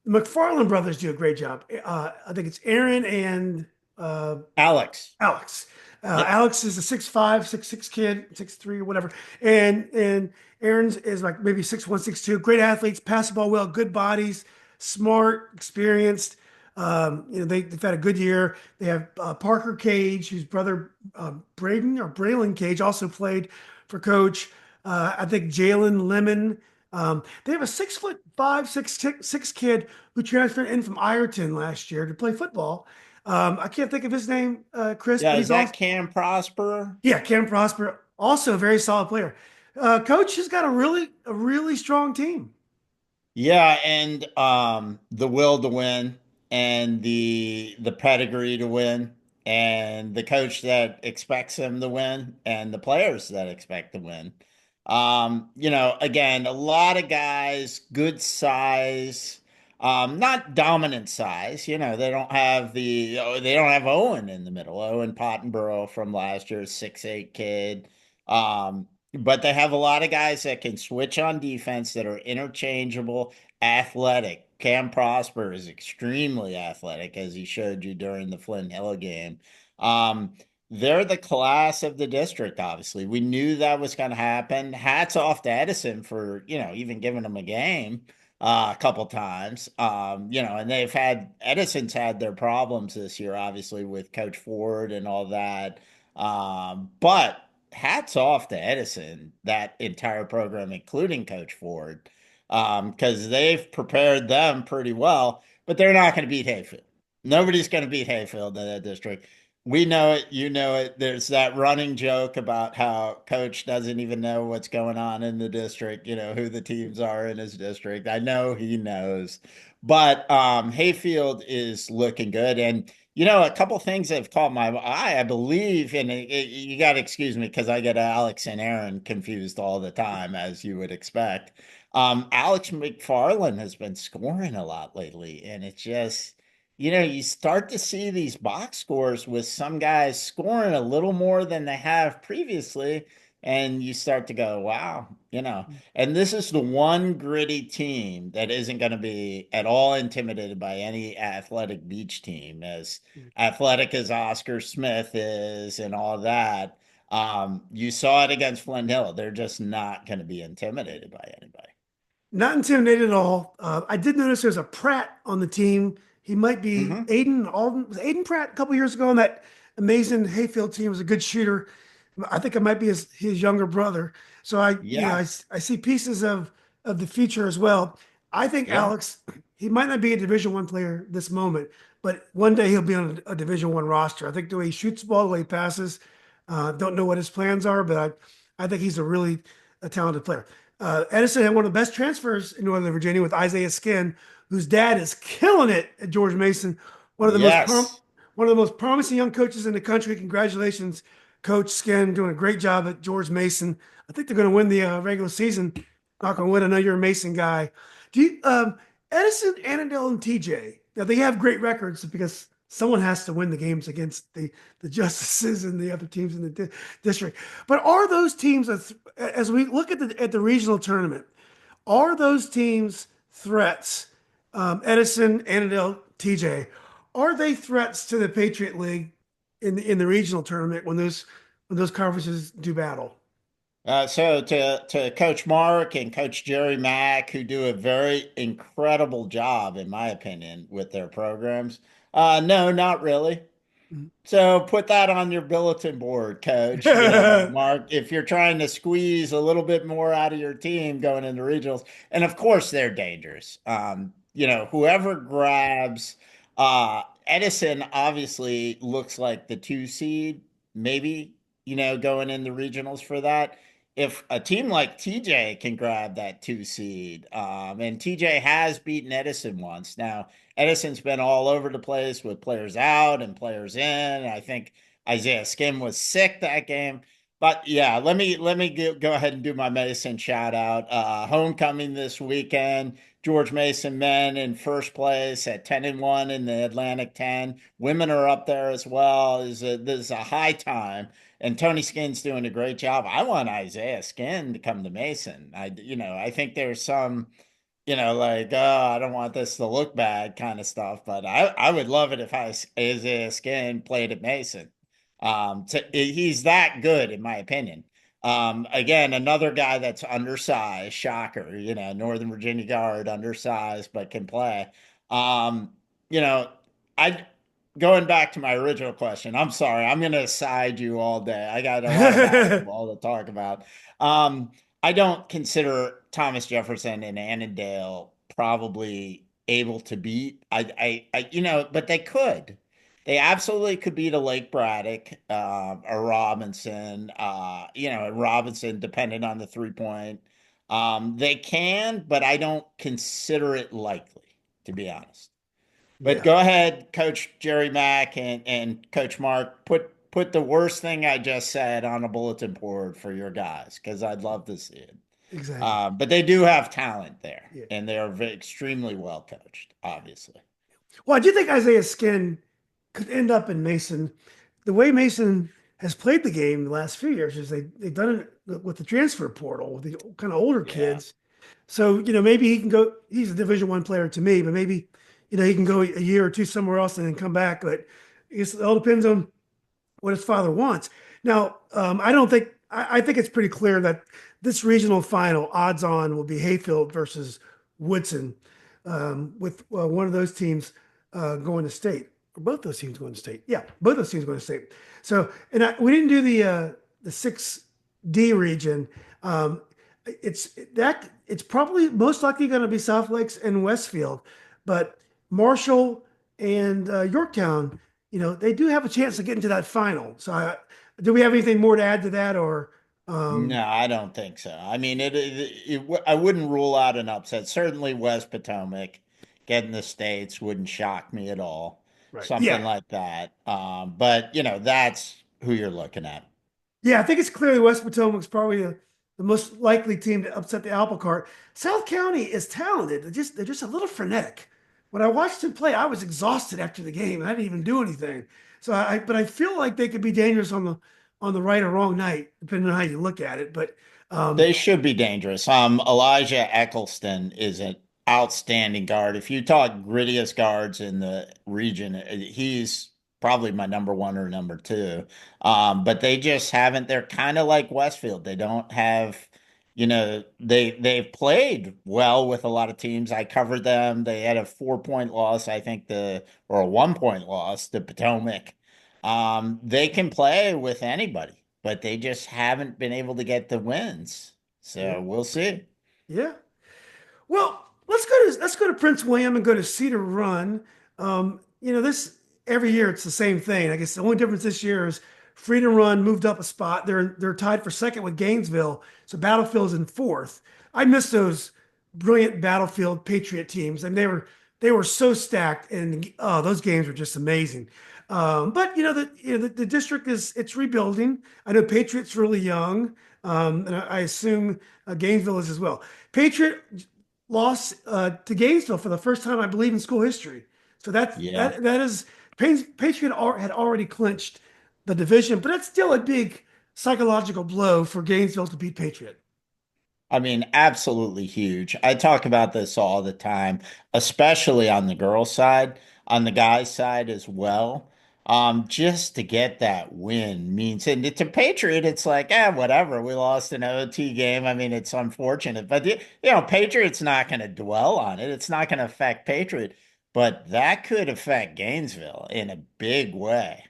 McFarland brothers do a great job. I think it's Aaron and Alex. Alex. Yep. Alex is a 6'5", 6'6" kid, 6'3", whatever. And Aaron's is like maybe 6'1", 6'2". Great athletes, pass the ball well, good bodies, smart, experienced. They've had a good year. They have Parker Cage, whose brother Braden or Braylon Cage also played for coach. I think Jalen Lemon. They have a 6'5", 6'6" kid who transferred in from Ireton last year to play football. I can't think of his name, Chris, Yeah, but is he's that also, Cam Prosper? yeah, Cam Prosper, also a very solid player. Coach has got a really strong team. Yeah, and the will to win and the pedigree to win and the coach that expects him to win and the players that expect to win. Again, a lot of guys, good size, not dominant size. They don't have Owen in the middle. Owen Pottenborough from last year, 6'8" kid. Um, but they have a lot of guys that can switch on defense that are interchangeable, athletic. Cam Prosper is extremely athletic, as he showed you during the Flint Hill game. Um, they're the class of the district, obviously. We knew that was going to happen. Hats off to Edison for, even giving them a game a couple times. And Edison's had their problems this year, obviously, with Coach Ford and all that. But hats off to Edison, that entire program, including Coach Ford, because they've prepared them pretty well, but they're not going to beat Hayfield. Nobody's going to beat Hayfield in that district. We know it, you know it. There's that running joke about how coach doesn't even know what's going on in the district, who the teams are in his district. I know he knows. But Hayfield is looking good. And a couple things that have caught my eye, I believe, and you got to excuse me because I get Alex and Aaron confused all the time, as you would expect. Alex McFarland has been scoring a lot lately, and it's just, you start to see these box scores with some guys scoring a little more than they have previously, and you start to go, wow, and this is the one gritty team that isn't going to be at all intimidated by any athletic beach team, as athletic as Oscar Smith is and all that. You saw it against Flint Hill. They're just not going to be intimidated by anybody. Not intimidated at all. I did notice there's a Pratt on the team. He might be Hmm. Aiden Alden. Was Aiden Pratt a couple years ago on that amazing Hayfield team? Was a good shooter. I think it might be his younger brother. So Yeah, I see pieces of the future as well. I think yeah. Alex, he might not be a Division One player this moment, but one day he'll be on a Division One roster. I think the way he shoots the ball, the way he passes, don't know what his plans are, but I think he's a talented player. Edison had one of the best transfers in Northern Virginia with Isaiah Skin, whose dad is killing it at George Mason. One of the most prom- Yes. one of the most promising young coaches in the country. Congratulations, Coach Skin, doing a great job at George Mason. I think they're going to win the regular season. Knock on wood. I know you're a Mason guy. Do you, Edison, Annandale, and TJ? Now they have great records because someone has to win the games against the justices and the other teams in the district. But are those teams, as we look at the regional tournament, are those teams threats? Edison, Annandale, TJ, are they threats to the Patriot League in the regional tournament when those conferences do battle? So to Coach Mark and Coach Jerry Mack, who do a very incredible job, in my opinion, with their programs. No, not really. So put that on your bulletin board, coach. Mark, if you're trying to squeeze a little bit more out of your team going into regionals, and of course they're dangerous. Whoever grabs Edison obviously looks like the 2 seed, maybe, going in the regionals for that. If a team like TJ can grab that 2 seed, and TJ has beaten Edison once. Now, Edison's been all over the place with players out and players in. I think Isaiah Skim was sick that game. But yeah, let me go ahead and do my Mason shout out. Homecoming this weekend. George Mason men in first place at 10-1 in the Atlantic 10. Women are up there as well. This is a high time. And Tony Skin's doing a great job. I want Isaiah Skin to come to Mason. I think there's some like, oh, I don't want this to look bad kind of stuff. But I would love it if Isaiah Skin played at Mason. He's that good, in my opinion. Again, another guy that's undersized, shocker, Northern Virginia guard, undersized, but can play. Um, you know, I going back to my original question, I'm sorry, I'm going to side you all day. I got a lot of basketball to talk about. Um, I don't consider Thomas Jefferson and Annandale probably able to beat. But they could. They absolutely could beat a Lake Braddock, a Robinson, Robinson, depending on the 3 point. They can, but I don't consider it likely, to be honest. But Yeah, go ahead, Coach Jerry Mack and Coach Mark, put the worst thing I just said on a bulletin board for your guys, because I'd love to see it. exactly. But they do have talent there, Yeah. and they are extremely well coached, obviously. Well, I do think Isaiah Skin could end up in Mason. The way Mason has played the game the last few years is they've done it with the transfer portal with the kind of older Yeah. kids. So, maybe he can go, he's a Division I player to me, but maybe, he can go a year or two somewhere else and then come back. But it all depends on what his father wants. Now, I don't think, I think it's pretty clear that this regional final, odds on, will be Hayfield versus Woodson, with one of those teams going to state, or both those teams going to state. Yeah, both those teams going to state. So, and we didn't do the 6D region. It's probably most likely going to be South Lakes and Westfield, but Marshall and Yorktown, they do have a chance of getting to that final. So, do we have anything more to add to that, or? No, I don't think so. I mean, I wouldn't rule out an upset. Certainly, West Potomac getting the states wouldn't shock me at all. Right. Something Yeah. like that. But that's who you're looking at. Yeah, I think it's clearly West Potomac's probably the most likely team to upset the apple cart. South County is talented. They're just a little frenetic. When I watched them play, I was exhausted after the game. I didn't even do anything. So but I feel like they could be dangerous on the right or wrong night, depending on how you look at it. But They should be dangerous. Elijah Eccleston is an outstanding guard. If you talk grittiest guards in the region, he's probably my number one or number two. But they just haven't. They're kind of like Westfield. They don't have, they've played well with a lot of teams. I covered them. They had a 4 point loss, I think or a 1 point loss to Potomac. They can play with anybody, but they just haven't been able to get the wins. yeah, So we'll see. yeah. Well, let's go to Prince William and go to Cedar Run. This every year it's the same thing. I guess the only difference this year is Freedom Run moved up a spot. They're tied for second with Gainesville, so Battlefield's in fourth. I miss those brilliant Battlefield Patriot teams, and they were so stacked, and those games were just amazing. But the district it's rebuilding. I know Patriot's really young, and I assume Gainesville is as well. Patriot lost to Gainesville for the first time, I believe, in school history. So Yeah. that is Patriot had already clinched the division, but that's still a big psychological blow for Gainesville to beat Patriot. I mean, absolutely huge. I talk about this all the time, especially on the girls' side, on the guys' side as well. Just to get that win means, and to Patriot, it's like, whatever. We lost an OT game. I mean, it's unfortunate, but Patriot's not going to dwell on it. It's not going to affect Patriot, but that could affect Gainesville in a big way.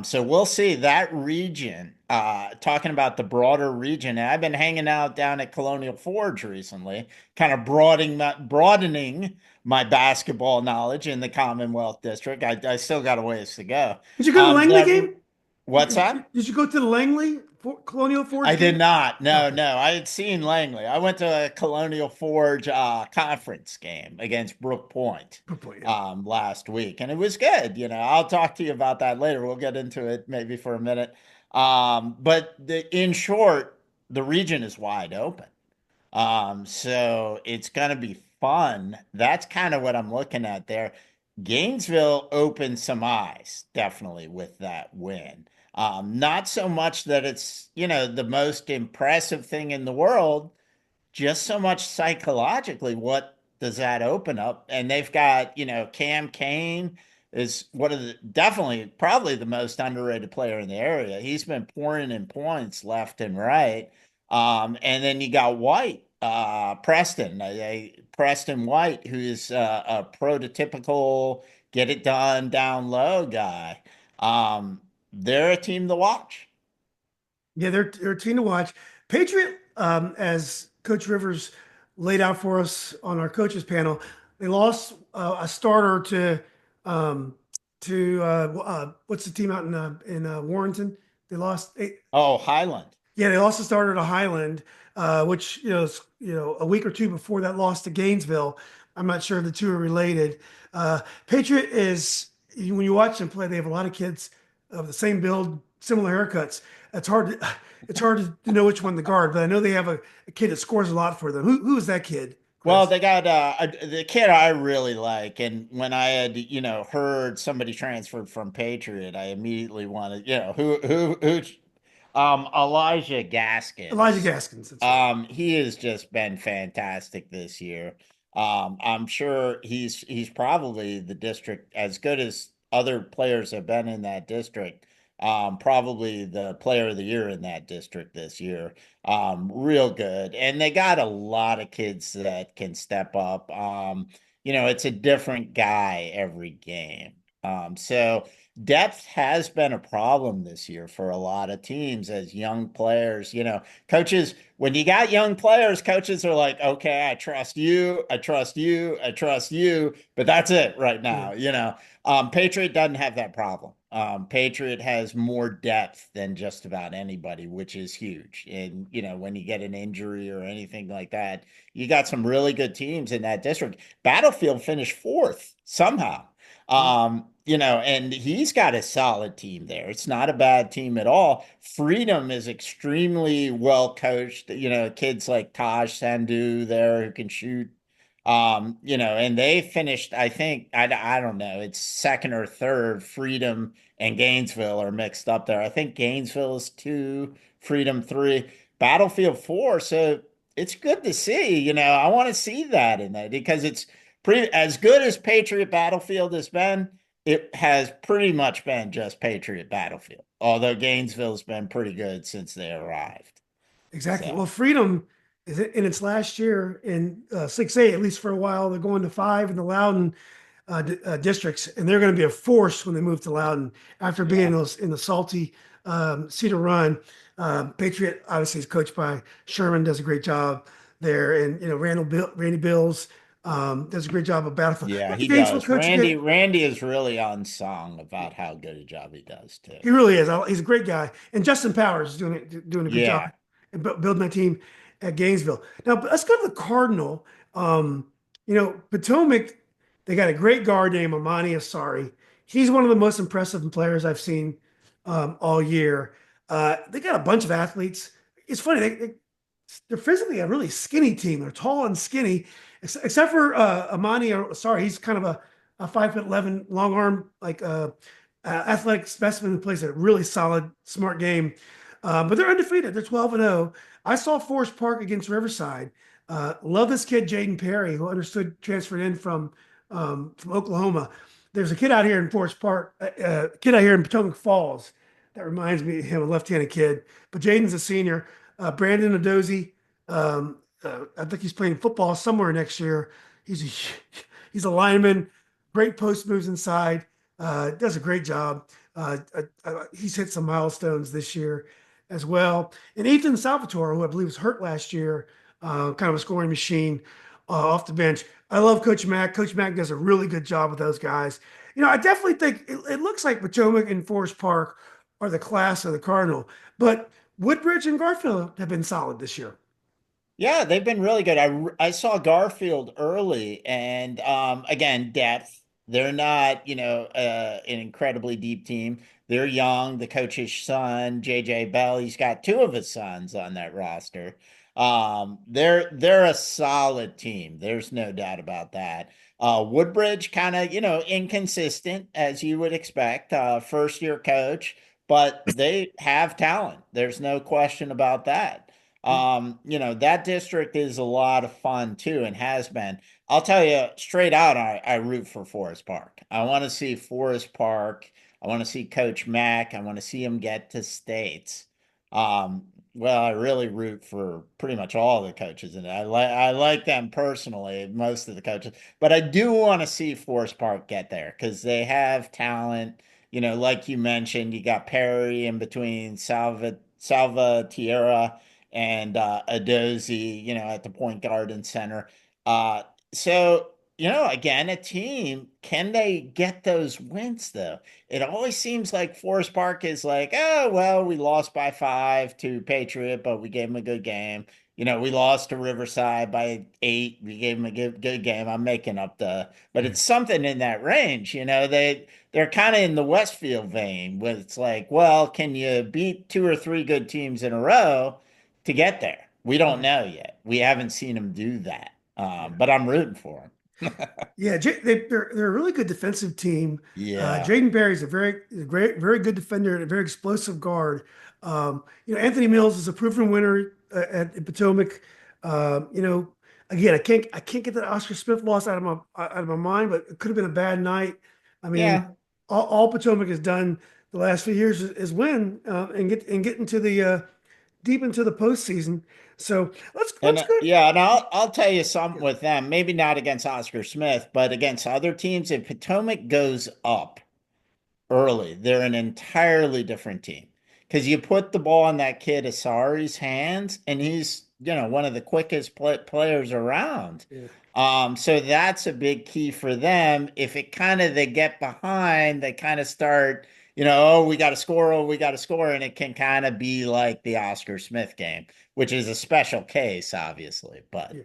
So we'll see that region, talking about the broader region. And I've been hanging out down at Colonial Forge recently, kind of broadening my basketball knowledge in the Commonwealth District. I still got a ways to go. Did you go to the Langley That game? What's Did, that? did did you go to the Langley Colonial I Forge did game? not. No, Okay. no. I had seen Langley. I went to a Colonial Forge conference game against Brook Point Good point. Yeah. last week, and it was good. I'll talk to you about that later. We'll get into it maybe for a minute. But in short, the region is wide open. So it's going to be fun. That's kind of what I'm looking at there. Gainesville opened some eyes, definitely, with that win. Not so much that it's, the most impressive thing in the world, just so much psychologically what does that open up? And they've got, Cam Kane is one of the definitely probably the most underrated player in the area. He's been pouring in points left and right. And then you got White, Preston White, who is a prototypical get it done down low guy. They're a team to watch. Yeah, they're a team to watch. Patriot, as Coach Rivers laid out for us on our coaches panel, they lost a starter um, to what's the team out in Warrenton? They lost. Oh, Highland. Yeah, they also started a Highland, which a week or two before that loss to Gainesville. I'm not sure if the two are related. Patriot is when you watch them play, they have a lot of kids of the same build, similar haircuts. It's hard to know which one to guard, but I know they have a kid that scores a lot for them. Who is that kid, Well, Chris? they got the kid I really like, and when I had heard somebody transferred from Patriot, I immediately wanted Elijah Elijah Gaskins. Gaskins. That's right. He has just been fantastic this year. I'm sure he's probably the district as good as other players have been in that district. Probably the player of the year in that district this year. Real good. And they got a lot of kids that can step up. It's a different guy every game. So depth has been a problem this year for a lot of teams as young players, coaches, when you got young players, coaches are like, okay, I trust you, I trust you, I trust you, but that's it right Yeah, now. Patriot doesn't have that problem. Patriot has more depth than just about anybody, which is huge. And, when you get an injury or anything like that, you got some really good teams in that district. Battlefield finished fourth somehow. yeah, And he's got a solid team there. It's not a bad team at all. Freedom is extremely well coached. Kids like Taj Sandhu there who can shoot. And they finished, I think, I don't know, it's second or third. Freedom and Gainesville are mixed up there. I think Gainesville is two, Freedom three, Battlefield four. So it's good to see. I want to see that in that because it's pretty as good as Patriot Battlefield has been. It has pretty much been just Patriot Battlefield, although Gainesville's been pretty good since they arrived. exactly. So Well, Freedom is in its last year in 6A, at least for a while. They're going to five in the Loudoun districts, and they're going to be a force when they move to Loudoun after being yeah, in the salty Cedar Run. Patriot obviously is coached by Sherman, does a great job there, and Randy Bills does a great job of Battlefield. yeah, Where's the he Gainesville does. coach again? Randy is really unsung about how good a job he does too. He really is. He's a great guy, and Justin Powers is doing a good job Yeah, and building that team at Gainesville. Now, but let's go to the Cardinal. Potomac, they got a great guard named Amani Asari. He's one of the most impressive players I've seen all year. They got a bunch of athletes. It's funny, they're physically a really skinny team. They're tall and skinny, except for Amani Asari. He's kind of a 5'11" long arm, like athletic specimen who plays a really solid, smart game. But they're undefeated. They're 12-0. I saw Forest Park against Riverside. Love this kid, Jaden Perry, who understood transferred in from Oklahoma. There's a kid out here in Forest Park, a kid out here in Potomac Falls that reminds me of him, a left-handed kid. But Jaden's a senior. Brandon Adozie, I think he's playing football somewhere next year. He's he's a lineman, great post moves inside, does a great job. He's hit some milestones this year as well. And Ethan Salvatore, who I believe was hurt last year, kind of a scoring machine off the bench. I love Coach Mack. Coach Mack does a really good job with those guys. I definitely think it looks like Potomac and Forest Park are the class of the Cardinal, but Woodbridge and Garfield have been solid this year. yeah, they've been really good. I saw Garfield early, and again, depth. They're not, an incredibly deep team. They're young. The coach's son, JJ Bell, he's got two of his sons on that roster. They're a solid team. There's no doubt about that. Woodbridge kind of, inconsistent as you would expect. First year coach, but they have talent. There's no question about that. That district is a lot of fun too and has been. I'll tell you straight out, I root for Forest Park. I want to see Forest Park. I want to see Coach Mack. I want to see him get to states. Well, I really root for pretty much all the coaches, and I like them personally, most of the coaches. But I do want to see Forest Park get there because they have talent. Like you mentioned, you got Perry in between Salvatierra and Adozi, at the point guard and center. Uh, so, again, a team, can they get those wins though? It always seems like Forest Park is like, oh, well, we lost by 5 to Patriot, but we gave them a good game. We lost to Riverside by 8. We gave them a good game. I'm making up but it's something in that range. They're kind of in the Westfield vein where it's like, well, can you beat 2 or 3 good teams in a row to get there? We don't Right. know yet. We haven't seen them do that. Yeah. But I'm rooting for them. Yeah, they're a really good defensive team. Yeah. Jaden Berry's a great, very good defender and a very explosive guard. Anthony Mills is a proven winner at Potomac. Again, I can't get that Oscar Smith loss out of my mind, but it could have been a bad night. I mean, Yeah. all Potomac has done the last few years is win and get into the deep into the postseason. So let's go. And I'll tell you something with them, maybe not against Oscar Smith, but against other teams, if Potomac goes up early, they're an entirely different team. Because you put the ball in that kid Asari's hands, and he's, one of the quickest players around. Yeah. So that's a big key for them. If it kind of they get behind, they kind of start, oh, we got to score, oh, we got to score, and it can kind of be like the Oscar Smith game, which is a special case, obviously. But Yeah.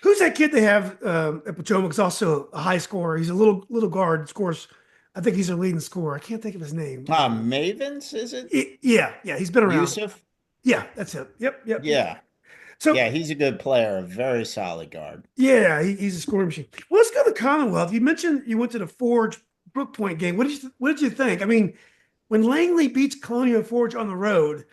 Who's that kid they have at Potomac? Is also a high scorer. He's a little guard. Scores. I think he's their leading scorer. I can't think of his name. Mavens, is it Yeah. He's been around. Yusuf? Yeah, that's it. Yep. Yeah, So yeah, he's a good player, a very solid guard. yeah, he's a scoring machine. Well, let's go to the Commonwealth. You mentioned you went to the Forge Brook Point game. What did you think? I mean, when Langley beats Colonial Forge on the road,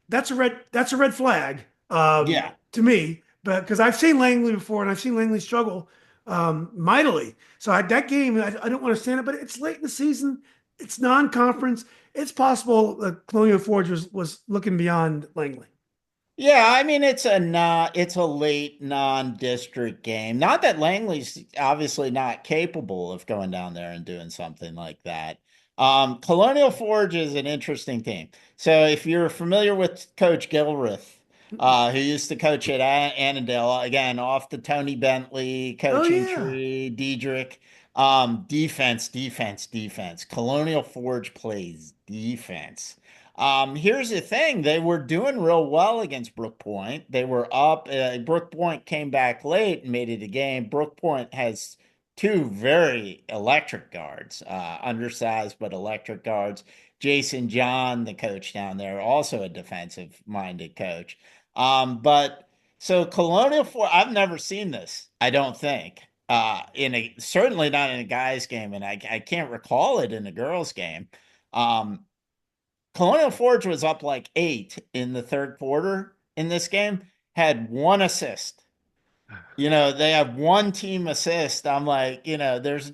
that's a red flag Yeah. to me. But because I've seen Langley before and I've seen Langley struggle mightily. So that game, I don't want to stand it, but it's late in the season. It's non-conference. It's possible that Colonial Forge was looking beyond Langley. Yeah, I mean it's a late non-district game. Not that Langley's obviously not capable of going down there and doing something like that. Colonial Forge is an interesting team. So if you're familiar with Coach Gilreath, who used to coach at Annandale, again off the Tony Bentley Oh coaching yeah. tree, Diedrich, defense, defense, defense. Colonial Forge plays defense. Here's the thing. They were doing real well against Brook Point. They were up. Brook Point came back late and made it a game. Brook Point has 2 very electric guards, undersized but electric guards. Jason John, the coach down there, also a defensive-minded coach. But so Colonial Four, I've never seen this. I don't think. Certainly not in a guys game, and I can't recall it in a girls game. Um, Colonial Forge was up like 8 in the third quarter in this game, had 1 assist. They have 1 team assist. I'm like, there's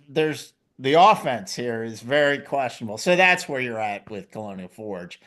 the offense here is very questionable. So that's where you're at with Colonial Forge,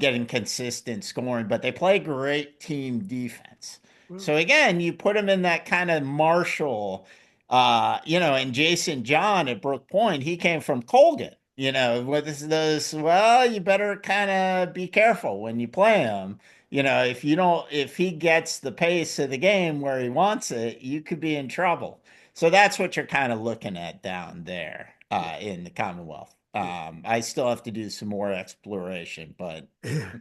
getting consistent scoring, but they play great team defense. Well, So again, you put them in that kind of Marshall, and Jason John at Brook Point, he came from Colgan. With those, well, you better kind of be careful when you play him. If he gets the pace of the game where he wants it, you could be in trouble. So that's what you're kind of looking at down there yeah, in the Commonwealth. yeah. I still have to do some more exploration, but Yeah.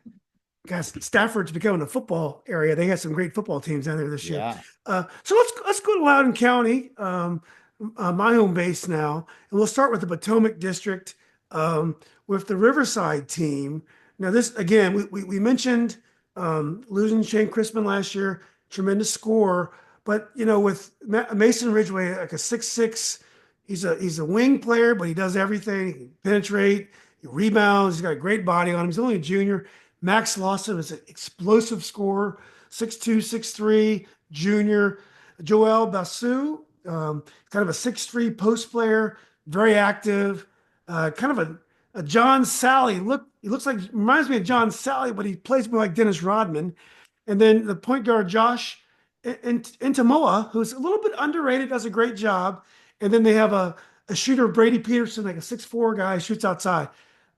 Guys, Stafford's becoming a football area. They had some great football teams down there this year. yeah. So let's go to Loudoun County, my home base now, and we'll start with the Potomac District with the Riverside team. Now, this again, we mentioned losing Shane Crispin last year, tremendous score, but with Mason Ridgway, like a 6'6", he's a wing player, but he does everything. He can penetrate, he rebounds, he's got a great body on him. He's only a junior. Max Lawson is an explosive scorer, 6'2", 6'3", junior. Joel Basu kind of a 6'3" post player, very active, kind of a John Sally. He looks like, reminds me of John Sally, but he plays more like Dennis Rodman. And then the point guard, Josh Intamoa, who's a little bit underrated, does a great job. And then they have a shooter, Brady Peterson, like a 6'4" guy, shoots outside.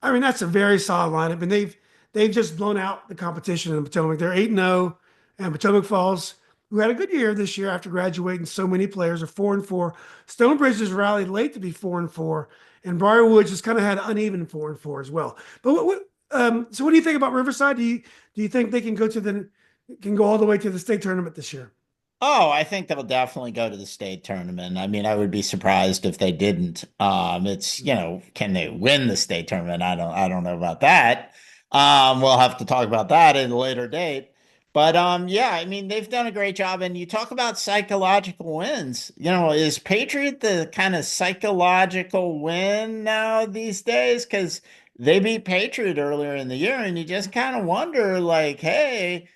I mean, that's a very solid lineup. And they've just blown out the competition in Potomac. They're 8-0, and Potomac Falls, who had a good year this year after graduating so many players, are 4-4. Stonebridge has rallied late to be 4-4, and Briarwoods has kind of had uneven 4-4 as well. But so what do you think about Riverside? Do you think they can go all the way to the state tournament this year? Oh, I think they'll definitely go to the state tournament. I mean, I would be surprised if they didn't. Can they win the state tournament? I don't know about that. We'll have to talk about that at a later date. But yeah, I mean, they've done a great job. And you talk about psychological wins. Is Patriot the kind of psychological win now these days? Because they beat Patriot earlier in the year, and you just kind of wonder, like, hey,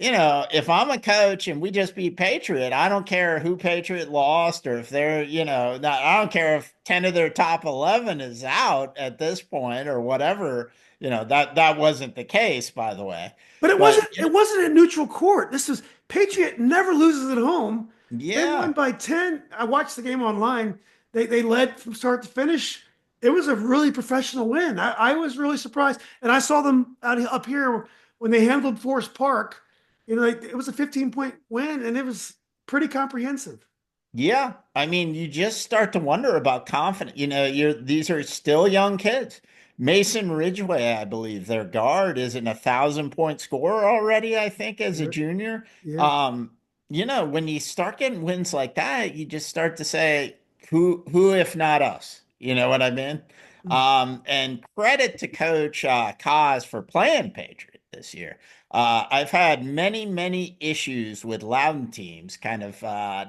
if I'm a coach and we just beat Patriot, I don't care who Patriot lost or if they're, I don't care if 10 of their top 11 is out at this point or whatever. That wasn't the case, by the way. But it But wasn't it wasn't a neutral court. This is Patriot never loses at home. They won yeah, by 10. I watched the game online. They led from start to finish. It was a really professional win. I was really surprised. And I saw them up here when they handled Forest Park. It was a 15-point win, and it was pretty comprehensive. yeah. I mean, you just start to wonder about confidence. These are still young kids. Mason Ridgway, I believe, their guard is an 1,000-point scorer already, I think, as a Yeah, junior. yeah. Um, when you start getting wins like that, you just start to say, who if not us? You know what I mean? And credit to Coach Kaz for playing Patriot this year. I've had many, many issues with Loudoun teams kind of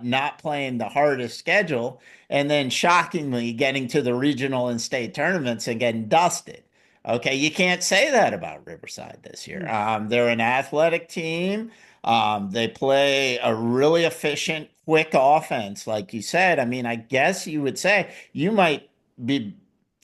not playing the hardest schedule and then shockingly getting to the regional and state tournaments and getting dusted. Okay, you can't say that about Riverside this year. They're an athletic team. They play a really efficient, quick offense, like you said. I mean, I guess you would say you might be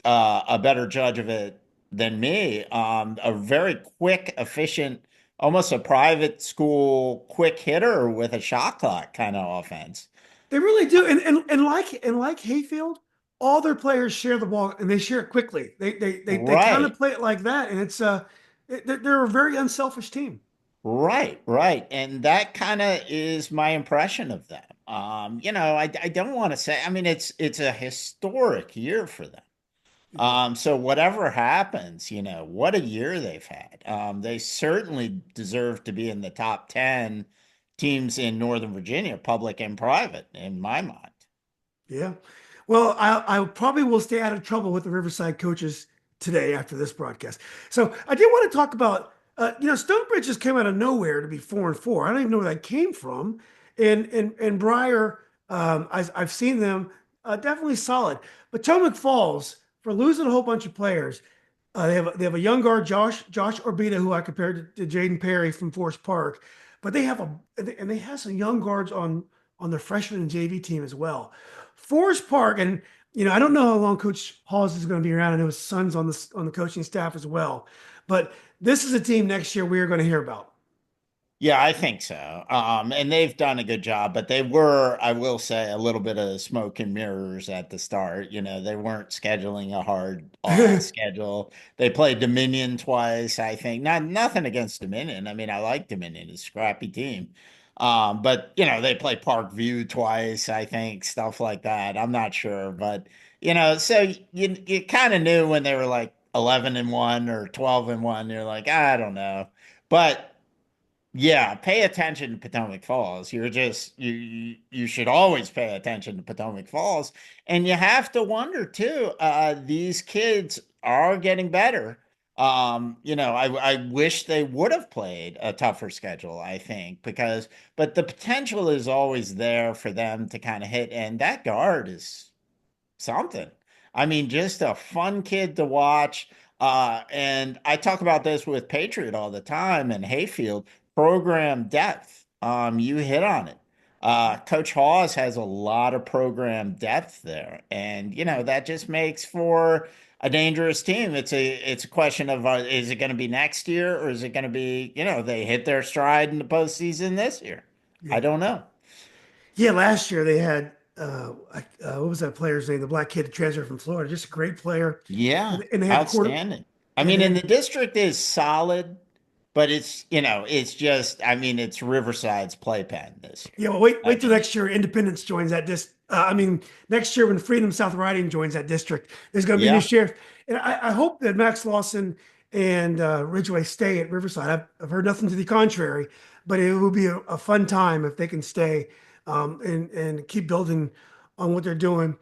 a better judge of it than me. A very quick, efficient, almost a private school quick hitter with a shot clock kind of offense. They really do. And like Hayfield, all their players share the ball and they share it quickly. They kind of Right, play it like that, and they're a very unselfish team. right, right. And that kind of is my impression of them. I don't want to say, I mean, it's a historic year for them. Yeah. So whatever happens, what a year they've had. They certainly deserve to be in the top 10 teams in Northern Virginia, public and private, in my mind. Yeah. Well, I probably will stay out of trouble with the Riverside coaches today after this broadcast. So I did want to talk about, Stonebridge just came out of nowhere to be 4-4. I don't even know where that came from. And Briar, I've seen them, definitely solid. Potomac Falls, for losing a whole bunch of players, they have a young guard, Josh Orbita, who I compared to Jaden Perry from Forest Park, but they have some young guards on their freshman and JV team as well. Forest Park, and I don't know how long Coach Halls is going to be around. I know his son's on the coaching staff as well, but this is a team next year we are going to hear about. Yeah, I think so. And they've done a good job, but they were, I will say, a little bit of smoke and mirrors at the start. They weren't scheduling a hard schedule. They played Dominion twice, I think. Nothing against Dominion. I mean, I like Dominion, it's a scrappy team. But they play Parkview twice, I think, stuff like that. I'm not sure, but so you kind of knew when they were like 11-1 or 12-1. You're like, I don't know. But yeah, pay attention to Potomac Falls. You should always pay attention to Potomac Falls. And you have to wonder too, these kids are getting better. I wish they would have played a tougher schedule, I think, but the potential is always there for them to kind of hit, and that guard is something. I mean, just a fun kid to watch. And I talk about this with Patriot all the time and Hayfield program depth. You hit on it. Coach Hawes has a lot of program depth there, and that just makes for a dangerous team. It's a question of is it going to be next year, or is it going to be they hit their stride in the postseason this year? I Yeah. don't know. Yeah, last year they had what was that player's name? The black kid that transferred from Florida, just a great player. Yeah, And they had the quarter. outstanding. I Yeah, mean, and the district is solid, but it's just, I mean, it's Riverside's playpen this year. yeah. Well, I wait till mean, next year. Independence joins that I mean, next year when Freedom South Riding joins that district, there's going to be a new yeah. sheriff. And I hope that Max Lawson and Ridgeway stay at Riverside. I've heard nothing to the contrary, but it will be a fun time if they can stay and keep building on what they're doing.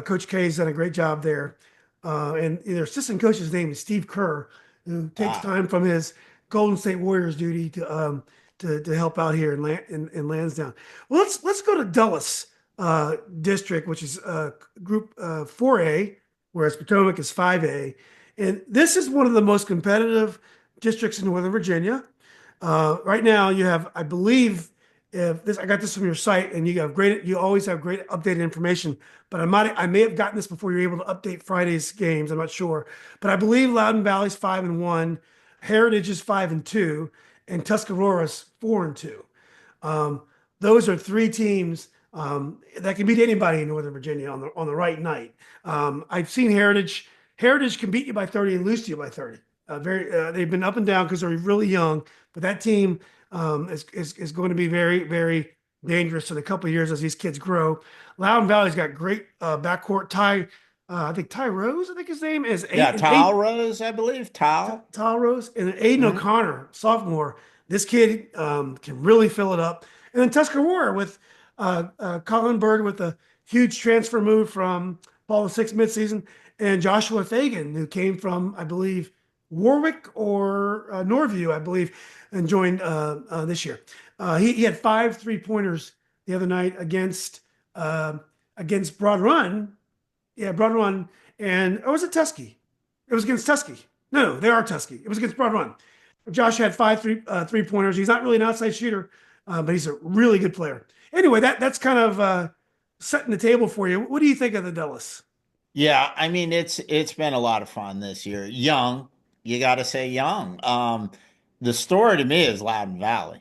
Coach K has done a great job there. And their assistant coach's name is Steve Kerr, who takes Ah, time from his Golden State Warriors duty to help out here in Lansdowne. Well, let's go to Dulles district, which is group 4A, whereas Potomac is 5A. And this is one of the most competitive districts in Northern Virginia. Right now, you have, I believe, if this I got this from your site, and you always have great updated information. But I may have gotten this before you were able to update Friday's games. I'm not sure, but I believe Loudoun Valley's 5-1, Heritage is 5-2, and Tuscarora's 4-2. Um, those are three teams that can beat anybody in Northern Virginia on the right night. I've seen Heritage. Heritage can beat you by 30 and lose to you by 30. They've been up and down because they're really young, but that team is going to be very, very dangerous in a couple of years as these kids grow. Loudoun Valley's got great backcourt. I think Ty Rose, I think his name is yeah. eight Tile Rose, I believe. Tile. Tall Rose, and then Aiden Mhm. O'Connor, sophomore. This kid can really fill it up. And then Tuscarora with Colin Bird with a huge transfer move from Paul VI midseason, and Joshua Fagan, who came from, I believe, Warwick or Norview, I believe, and joined this year. He had 5 3-pointers the other night uh, against Broad Run. Yeah, Broad Run. And or was it Tusky? It was against Tusky. No, they are Tusky. It was against Broad Run. Josh had 5 3-pointers. He's not really an outside shooter, but he's a really good player. Anyway, that's kind of setting the table for you. What do you think of the Dulles? Yeah, I mean it's been a lot of fun this year. Young, you got to say young. The story to me is Loudoun Valley.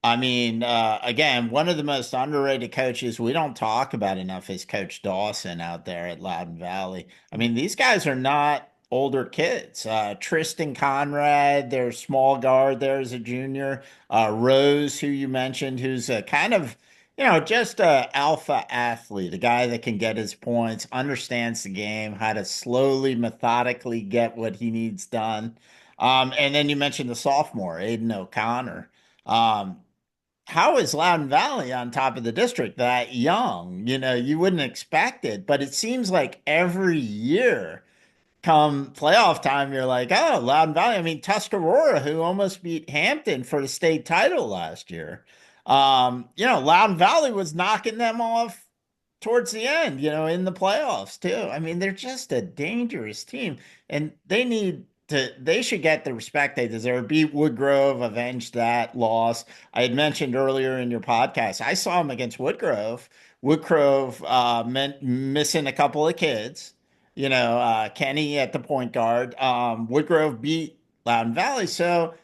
I mean, again, one of the most underrated coaches we don't talk about enough is Coach Dawson out there at Loudoun Valley. I mean, these guys are not older kids. Tristan Conrad, their small guard there as a junior. Rose, who you mentioned, who's a kind of just a alpha athlete, a guy that can get his points, understands the game, how to slowly, methodically get what he needs done. And then you mentioned the sophomore, Aiden O'Connor. Um, how is Loudoun Valley on top of the district that young? You wouldn't expect it, but it seems like every year come playoff time, you're like, oh, Loudoun Valley. I mean, Tuscarora, who almost beat Hampton for the state title last year. Loudoun Valley was knocking them off towards the end, in the playoffs too. I mean, they're just a dangerous team, and they should get the respect they deserve. Beat Woodgrove, avenge that loss. I had mentioned earlier in your podcast, I saw them against Woodgrove. Woodgrove meant missing a couple of kids. Kenny at the point guard. Woodgrove beat Loudoun Valley. So,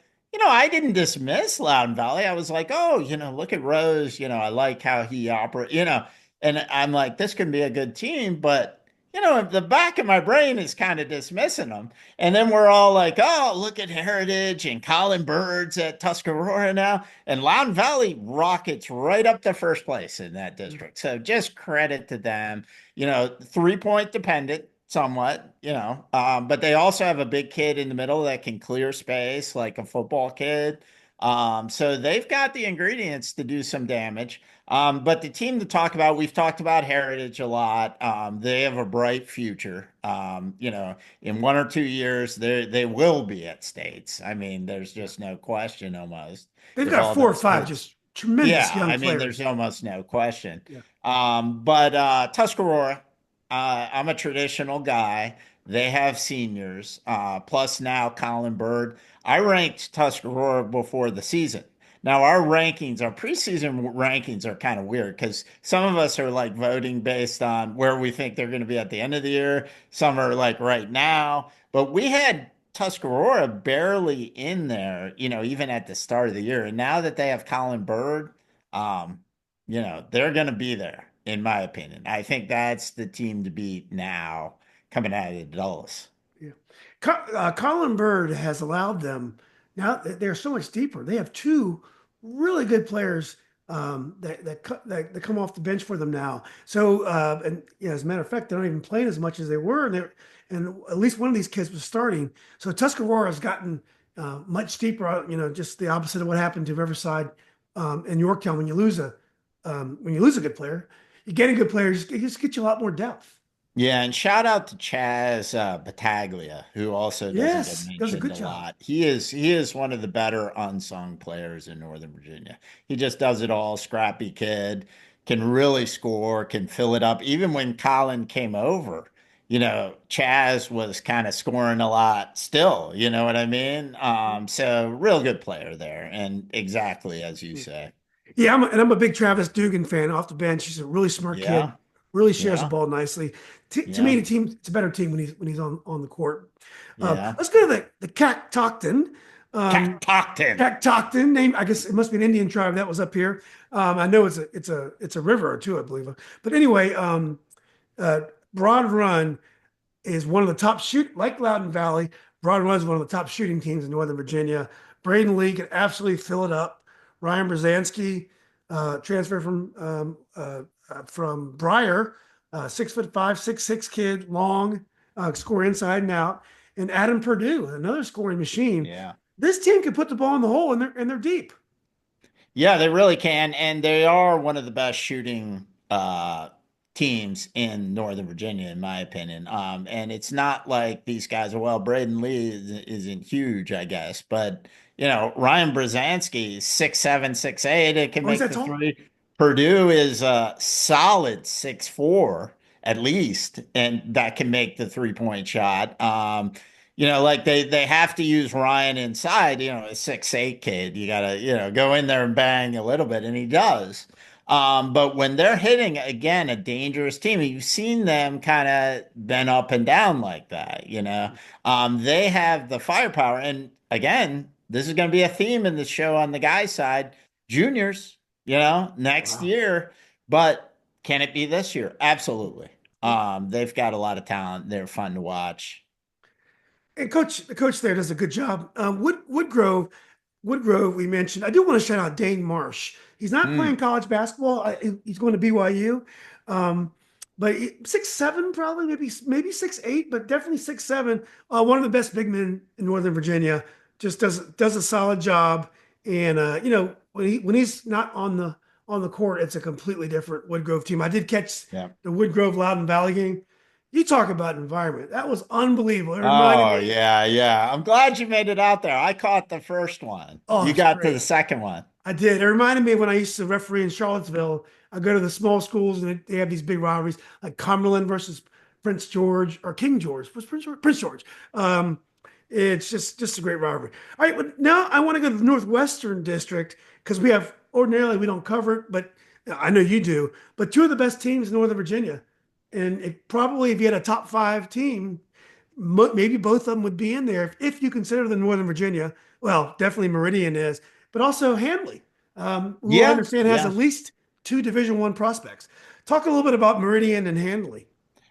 I didn't dismiss Loudoun Valley. I was like, oh, look at Rose. I like how he operates, and I'm like, this can be a good team. But, the back of my brain is kind of dismissing them. And then we're all like, oh, look at Heritage and Colin Birds at Tuscarora now. And Loudoun Valley rockets right up to first place in that district. So just credit to them. 3-point dependent somewhat, but they also have a big kid in the middle that can clear space like a football kid. So they've got the ingredients to do some damage. But the team to talk about, we've talked about Heritage a lot. They have a bright future. In 1 or 2 years, they will be at states. I mean, there's just no question almost. They've If got all 4 or those 5 kids just tremendous yeah, young I mean, there's players. almost no question. Yeah. But Tuscarora, I'm a traditional guy. They have seniors, plus now Colin Bird. I ranked Tuscarora before the season. Now our rankings, our preseason rankings are kind of weird because some of us are like voting based on where we think they're going to be at the end of the year. Some are like right now, but we had Tuscarora barely in there, even at the start of the year. And now that they have Colin Bird, um, they're going to be there, in my opinion. I think that's the team to beat now coming out of the Dulles. Yeah. Colin Bird has allowed them now they're so much deeper. They have two really good players that come off the bench for them now. So and as a matter of fact, they're not even playing as much as they were, and at least one of these kids was starting. So Tuscarora has gotten much deeper. Just the opposite of what happened to Riverside in Yorktown when you lose a good player, you get a good player, it just gets you a lot more depth. Yeah, and shout out to Chaz Battaglia, who also doesn't get Yes, does a mentioned good a job. lot. He is one of the better unsung players in Northern Virginia. He just does it all, scrappy kid, can really score, can fill it up. Even when Colin came over, Chaz was kind of scoring a lot still, you know what I mean? So real good player there, and exactly as you say. Yeah, I'm a big Travis Dugan fan off the bench. He's a really smart kid, Yeah, really shares the yeah, ball nicely. To me, yeah, it's a better team when he's on the court. yeah. Let's go to the Catoctin. Um, Catoctin. Catoctin name. I guess it must be an Indian tribe that was up here. I know it's a river or two, I believe. But anyway, uh, Broad Run is one of the top like Loudoun Valley. Broad Run is one of the top shooting teams in Northern Virginia. Braden Lee can absolutely fill it up. Ryan Brzezinski, transfer from Briar, 6'5", 6'6" kid, long, score inside and out. And Adam Purdue, another scoring machine. Yeah. This team can put the ball in the hole, and they're deep. Yeah, they really can, and they are one of the best shooting teams in Northern Virginia, in my opinion. And it's not like these guys are well. Braden Lee isn't huge, I guess, but Ryan Brzezinski is 6'7", 6'8". It can Oh, he's make that the tall? three. Purdue is a solid 6'4" at least, and that can make the 3-point shot. Like they have to use Ryan inside, a 6'8" kid. You gotta, go in there and bang a little bit, and he does. But when they're hitting again a dangerous team, you've seen them kind of been up and down like that. They have the firepower, and again, this is going to be a theme in the show on the guys' side. Juniors, next Wow. year, but can it be this year? Absolutely. They've got a lot of talent. They're fun to watch. And the coach there does a good job. Woodgrove, we mentioned. I do want to shout out Dane Marsh. He's not playing Mm, college basketball. He's going to BYU, um, but 6'7", probably maybe 6'8", but definitely 6'7". One of the best big men in Northern Virginia. Just does a solid job. And when he's not on the court, it's a completely different Woodgrove team. I did catch yeah. the Woodgrove Loudoun Valley game. You talk about environment. That was unbelievable. It reminded Oh, me. yeah, yeah. I'm glad you made it out there. I caught the first one. Oh, You it's got to great. the second one. I did. It reminded me when I used to referee in Charlottesville. I go to the small schools and they have these big rivalries like Cumberland versus Prince George or King George. Was Prince George? Prince George. It's just a great rivalry. All right, but now I want to go to the Northwestern District because ordinarily we don't cover it, but I know you do. But two of the best teams in Northern Virginia, and probably if you had a top five team, maybe both of them would be in there if you consider the Northern Virginia. Well, definitely Meridian is, but also Handley, who I Yeah, understand has yeah. at least two Division One prospects. Talk a little bit about Meridian and Handley.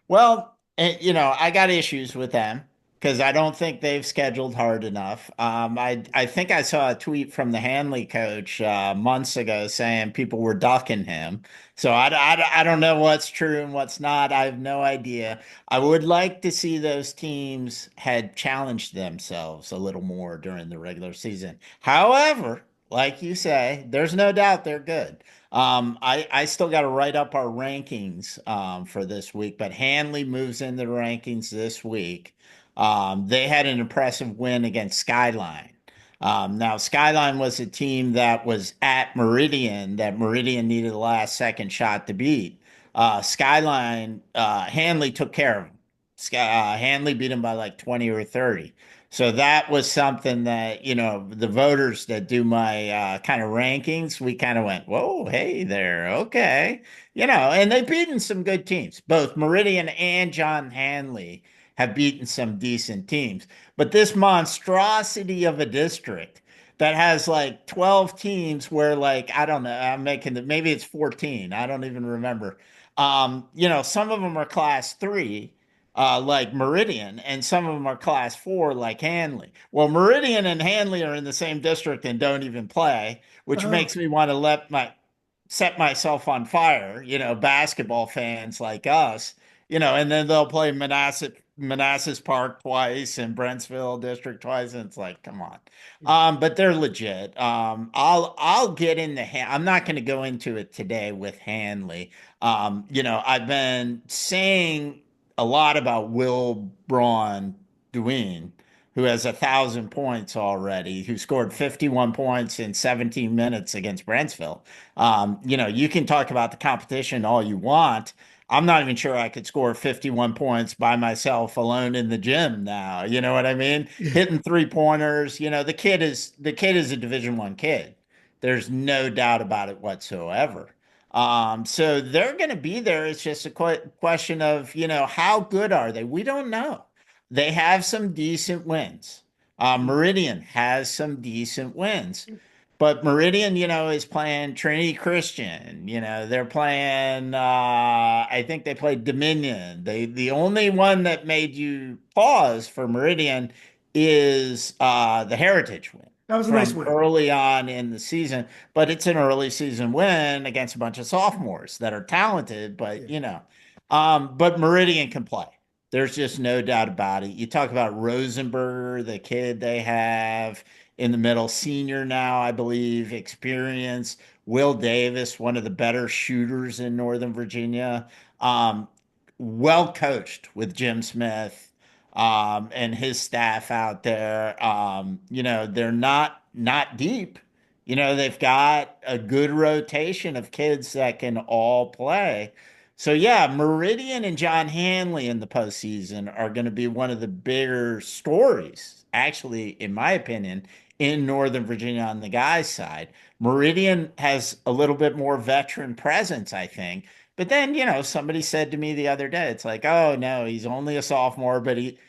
Well, I got issues with them because I don't think they've scheduled hard enough. I think I saw a tweet from the Handley coach months ago saying people were ducking him. So I don't know what's true and what's not. I have no idea. I would like to see those teams had challenged themselves a little more during the regular season. However, like you say, there's no doubt they're good. I still got to write up our rankings for this week, but Handley moves into the rankings this week. They had an impressive win against Skyline. Now, Skyline was a team that was at Meridian, that Meridian needed a last second shot to beat. Skyline, Handley took care of them. Handley beat him by like 20 or 30. So that was something that, the voters that do my kind of rankings, we kind of went, whoa, hey there, okay. And they've beaten some good teams. Both Meridian and John Handley have beaten some decent teams. But this monstrosity of a district that has like 12 teams where like, I don't know, I'm making it, maybe it's 14. I don't even remember. Some of them are class three like Meridian, and some of them are class four, like Handley. Well, Meridian and Handley are in the same district and don't even play, which Oh, makes me want to set myself on fire. Basketball fans like us. And then they'll play Manassas Park twice and Brentsville District twice, and it's like, come on. But they're legit. I'll get into. I'm not going to go into it today with Handley. I've been saying a lot about Will Braun Dween, who has 1,000 points already, who scored 51 points in 17 minutes against Brentsville. You can talk about the competition all you want. I'm not even sure I could score 51 points by myself alone in the gym now. You know what I mean? yeah. Hitting three pointers. The kid is a Division I kid. There's no doubt about it whatsoever. So they're going to be there. It's just a question of, how good are they? We don't know. They have some decent wins. Meridian has some decent wins. But Meridian, is playing Trinity Christian. They're playing, I think they played Dominion. The only one that made you pause for Meridian is the Heritage win That was a nice from win. early on in the season. But it's an early season win against a bunch of sophomores that are talented, but Yeah. but Meridian can play. There's just no doubt about it. You talk about Rosenberger, the kid they have in the middle, senior now, I believe, experience. Will Davis, one of the better shooters in Northern Virginia. Um, well coached with Jim Smith and his staff out there. They're not deep. They've got a good rotation of kids that can all play. So yeah, Meridian and John Handley in the postseason are going to be one of the bigger stories, actually, in my opinion, in Northern Virginia on the guys' side. Meridian has a little bit more veteran presence, I think. But then, somebody said to me the other day, it's like, oh no, he's only a sophomore, but he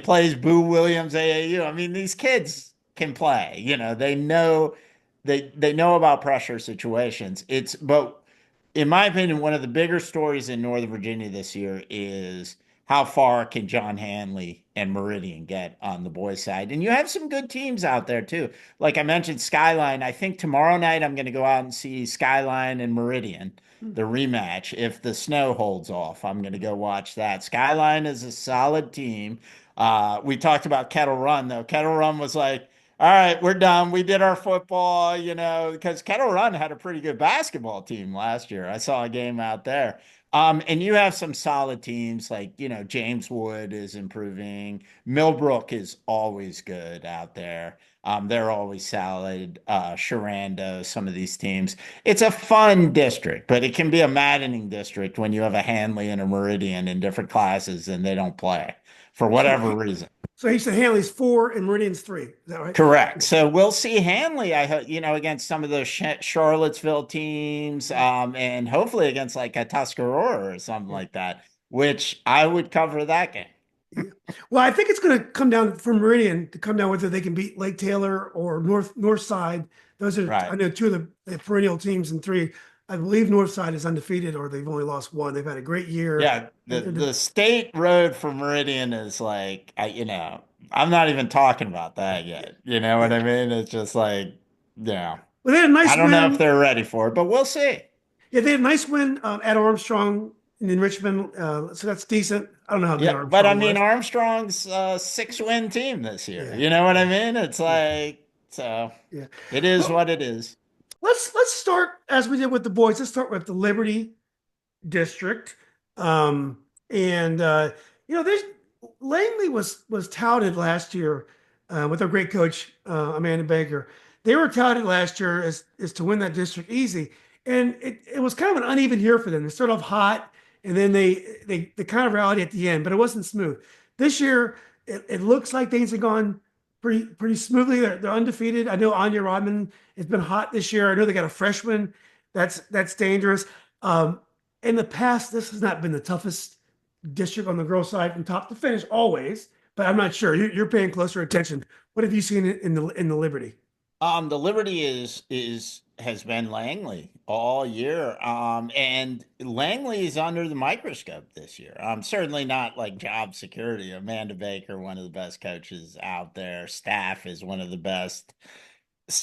plays Boo Williams AAU. I mean, these kids can play. They know about pressure situations. But in my opinion, one of the bigger stories in Northern Virginia this year is how far can John Handley and Meridian get on the boys' side? And you have some good teams out there too. Like I mentioned, Skyline. I think tomorrow night I'm going to go out and see Skyline and Meridian, the rematch. If the snow holds off, I'm going to go watch that. Skyline is a solid team. We talked about Kettle Run though. Kettle Run was like, all right, we're done. We did our football, because Kettle Run had a pretty good basketball team last year. I saw a game out there. And you have some solid teams like, James Wood is improving. Millbrook is always good out there. They're always solid. Sharando, some of these teams. It's a fun district, but it can be a maddening district when you have a Handley and a Meridian in different classes and they don't play for So, whatever reason. so he said Hanley's 4 and Meridian's 3. Is that right? Correct. So we'll see Handley, I hope, against some of those Charlottesville teams, and hopefully against like a Tuscarora or something Yeah. like that, which I would cover that game. Yeah. Well, I think it's going to come down for Meridian to come down whether they can beat Lake Taylor or North Side. Those are, I Right. know, two of the perennial teams, and three. I believe North Side is undefeated, or they've only lost one. They've had a great year. Yeah. The And the state road for Meridian is like, I'm not even talking about that yet. You know what yeah, I mean? It's just like, yeah, well, they had a I nice don't know if win. they're ready for it, but we'll see. Yeah, they had a nice win at Armstrong in Richmond. So that's decent. I don't know how good Yeah, but I Armstrong mean was. Armstrong's a 6-win team this year. Yeah, You know what I yeah, mean? It's yeah, like so yeah. it is Well, what it is. let's start as we did with the boys. Let's start with the Liberty district. And there's Langley was touted last year with our great coach Amanda Baker. They were touted last year as to win that district easy, and it was kind of an uneven year for them. They started off hot, and then they kind of rallied at the end, but it wasn't smooth. This year, it looks like things have gone pretty smoothly. They're undefeated. I know Anya Rodman has been hot this year. I know they got a freshman that's dangerous. In the past, this has not been the toughest district on the girls' side from top to finish always, but I'm not sure. You're paying closer attention. What have you seen in the Liberty? The Liberty is has been Langley all year. And Langley is under the microscope this year. Certainly not like job security. Amanda Baker, one of the best coaches out there. Staff is one of the best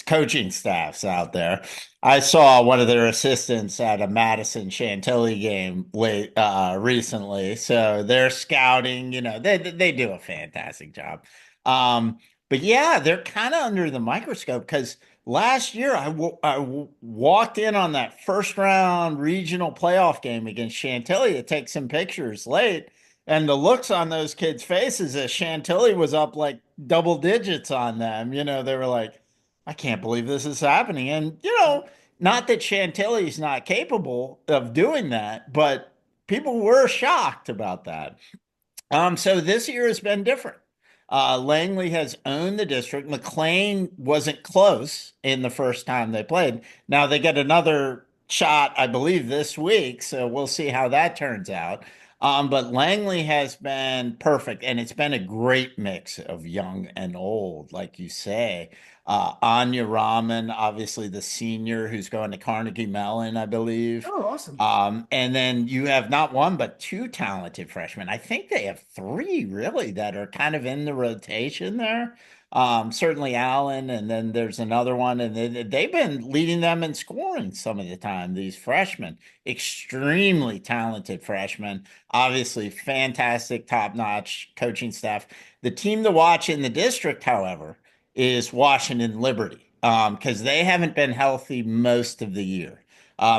coaching staffs out there. I saw one of their assistants at a Madison Chantilly game late recently. So they're scouting, they do a fantastic job. Um, but yeah, they're kind of under the microscope because last year I walked in on that first round regional playoff game against Chantilly to take some pictures late. And the looks on those kids' faces as Chantilly was up like double digits on them, they were like, I can't believe this is happening. And, not that Chantilly's not capable of doing that, but people were shocked about that. So this year has been different. Langley has owned the district. McLean wasn't close in the first time they played. Now they get another shot, I believe, this week, so we'll see how that turns out. But Langley has been perfect, and it's been a great mix of young and old, like you say. Anya Rahman, obviously the senior who's going to Carnegie Mellon, I believe. Oh, awesome. And then you have not one, but two talented freshmen. I think they have three really that are kind of in the rotation there. Certainly Allen, and then there's another one, and they've been leading them in scoring some of the time. These freshmen, extremely talented freshmen, obviously fantastic, top-notch coaching staff. The team to watch in the district, however, is Washington Liberty, because they haven't been healthy most of the year.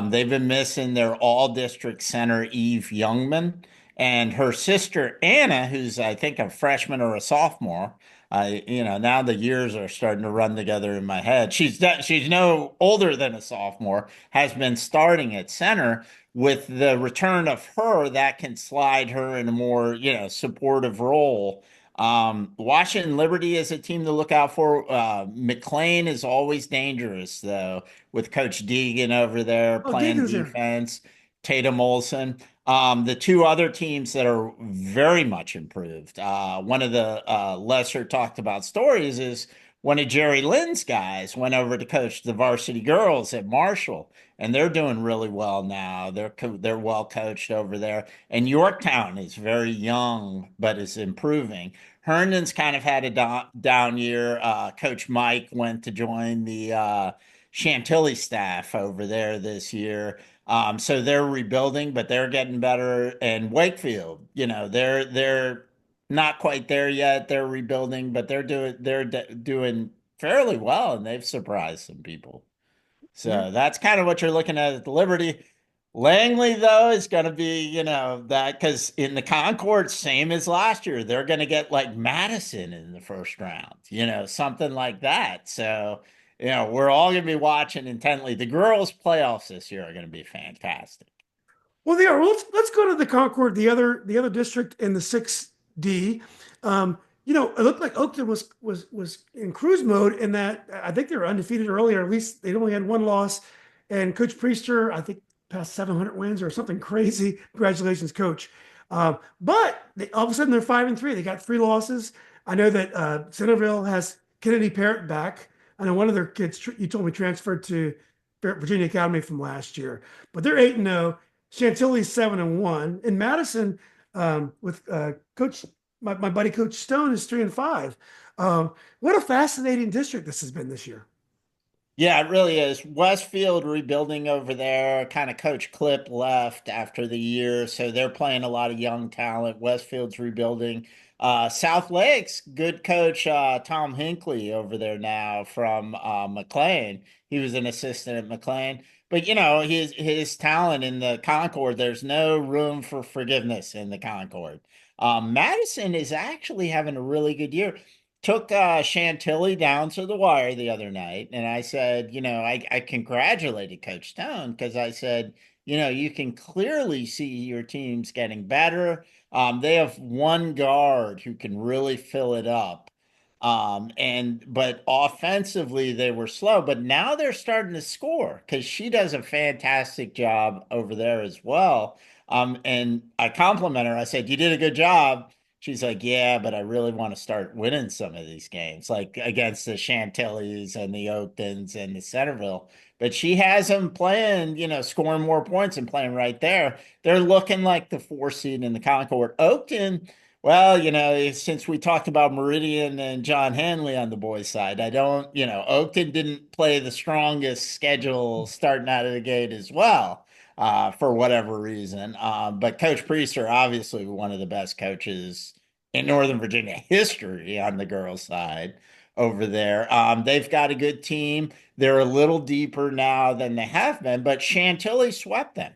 They've been missing their all district center, Eve Youngman, and her sister, Anna, who's, I think, a freshman or a sophomore. Now the years are starting to run together in my head. She's no older than a sophomore, has been starting at center. With the return of her, that can slide her in a more, supportive role. Washington Liberty is a team to look out for. McLean is always dangerous, though, with Coach Deegan over there Oh, playing Deacon's there. defense, Tatum Olson. The two other teams that are very much improved. One of the lesser talked about stories is one of Jerry Lynn's guys went over to coach the varsity girls at Marshall, and they're doing really well now. They're well coached over there. And Yorktown is very young, but is improving. Herndon's kind of had a down year. Coach Mike went to join the Chantilly staff over there this year. So they're rebuilding, but they're getting better. And Wakefield, they're not quite there yet. They're rebuilding, but they're doing fairly well, and they've surprised some people. Yeah. So that's kind of what you're looking at the Liberty. Langley, though, is going to be, that because in the Concorde, same as last year, they're going to get like Madison in the first round, something like that. So, we're all going to be watching intently. The girls' playoffs this year are going to be fantastic. Well, they are. Well, let's go to the Concord, the other district in the 6D. It looked like Oakton was in cruise mode in that I think they were undefeated earlier. At least they only had one loss. And Coach Priester, I think, passed 700 wins or something crazy. Congratulations, Coach. All of a sudden they're 5-3. They got three losses. I know that Centerville has Kennedy Parrott back. I know one of their kids, you told me, transferred to Virginia Academy from last year, but they're 8-0. Chantilly's 7-1. In Madison, with Coach, my buddy Coach Stone is 3-5. What a fascinating district this has been this year. Yeah, it really is. Westfield rebuilding over there. Kind of Coach Clip left after the year, so they're playing a lot of young talent. Westfield's rebuilding. South Lakes, good coach Tom Hinckley over there now from McLean. He was an assistant at McLean. But his talent in the Concorde, there's no room for forgiveness in the Concorde. Madison is actually having a really good year. Took Chantilly down to the wire the other night, and I said, I congratulated Coach Stone because I said, you can clearly see your team's getting better. They have one guard who can really fill it up. But offensively they were slow, but now they're starting to score because she does a fantastic job over there as well. And I compliment her. I said, "You did a good job." She's like, "Yeah, but I really want to start winning some of these games, like against the Chantilly's and the Oaktons and the Centerville." But she has them playing, scoring more points and playing right there. They're looking like the 4 seed in the Concorde. Oakton, well, since we talked about Meridian and John Handley on the boys' side, I don't, Oakton didn't play the strongest schedule starting out of the gate as well, for whatever reason. But Coach Priester, obviously one of the best coaches in Northern Virginia history on the girls' side over there. They've got a good team. They're a little deeper now than they have been, but Chantilly swept them.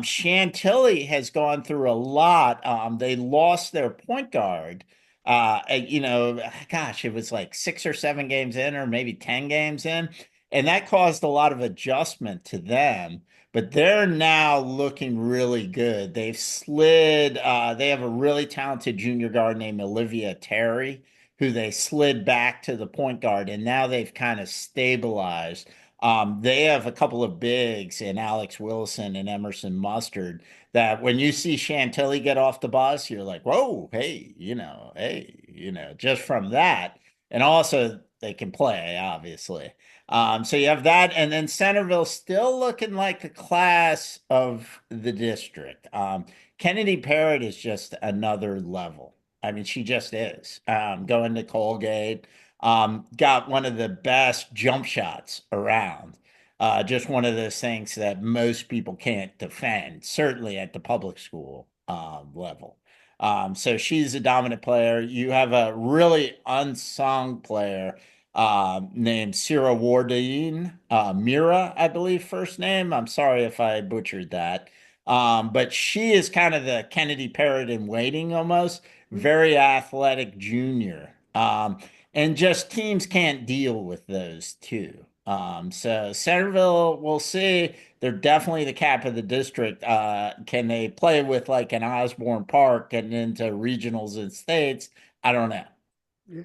Chantilly has gone through a lot. They lost their point guard. Gosh, it was like 6 or 7 games in, or maybe 10 games in, and that caused a lot of adjustment to them. But they're now looking really good. They've slid. They have a really talented junior guard named Olivia Terry, who they slid back to the point guard, and now they've kind of stabilized. They have a couple of bigs in Alex Wilson and Emerson Mustard that when you see Chantilly get off the bus, you're like, whoa, hey, just from that. And also they can play, obviously. So you have that, and then Centerville still looking like a class of the district. Kennedy Parrott is just another level. I mean, she just is. Going to Colgate. Got one of the best jump shots around. Just one of those things that most people can't defend, certainly at the public school level. So she's a dominant player. You have a really unsung player named Sierra Wardine, Mira, I believe, first name. I'm sorry if I butchered that. But she is kind of the Kennedy Parrott in waiting almost, very athletic junior. And just teams can't deal with those two. So Centerville, we'll see. They're definitely the cap of the district. Can they play with like an Osborne Park getting into regionals and states? I don't know. Yeah.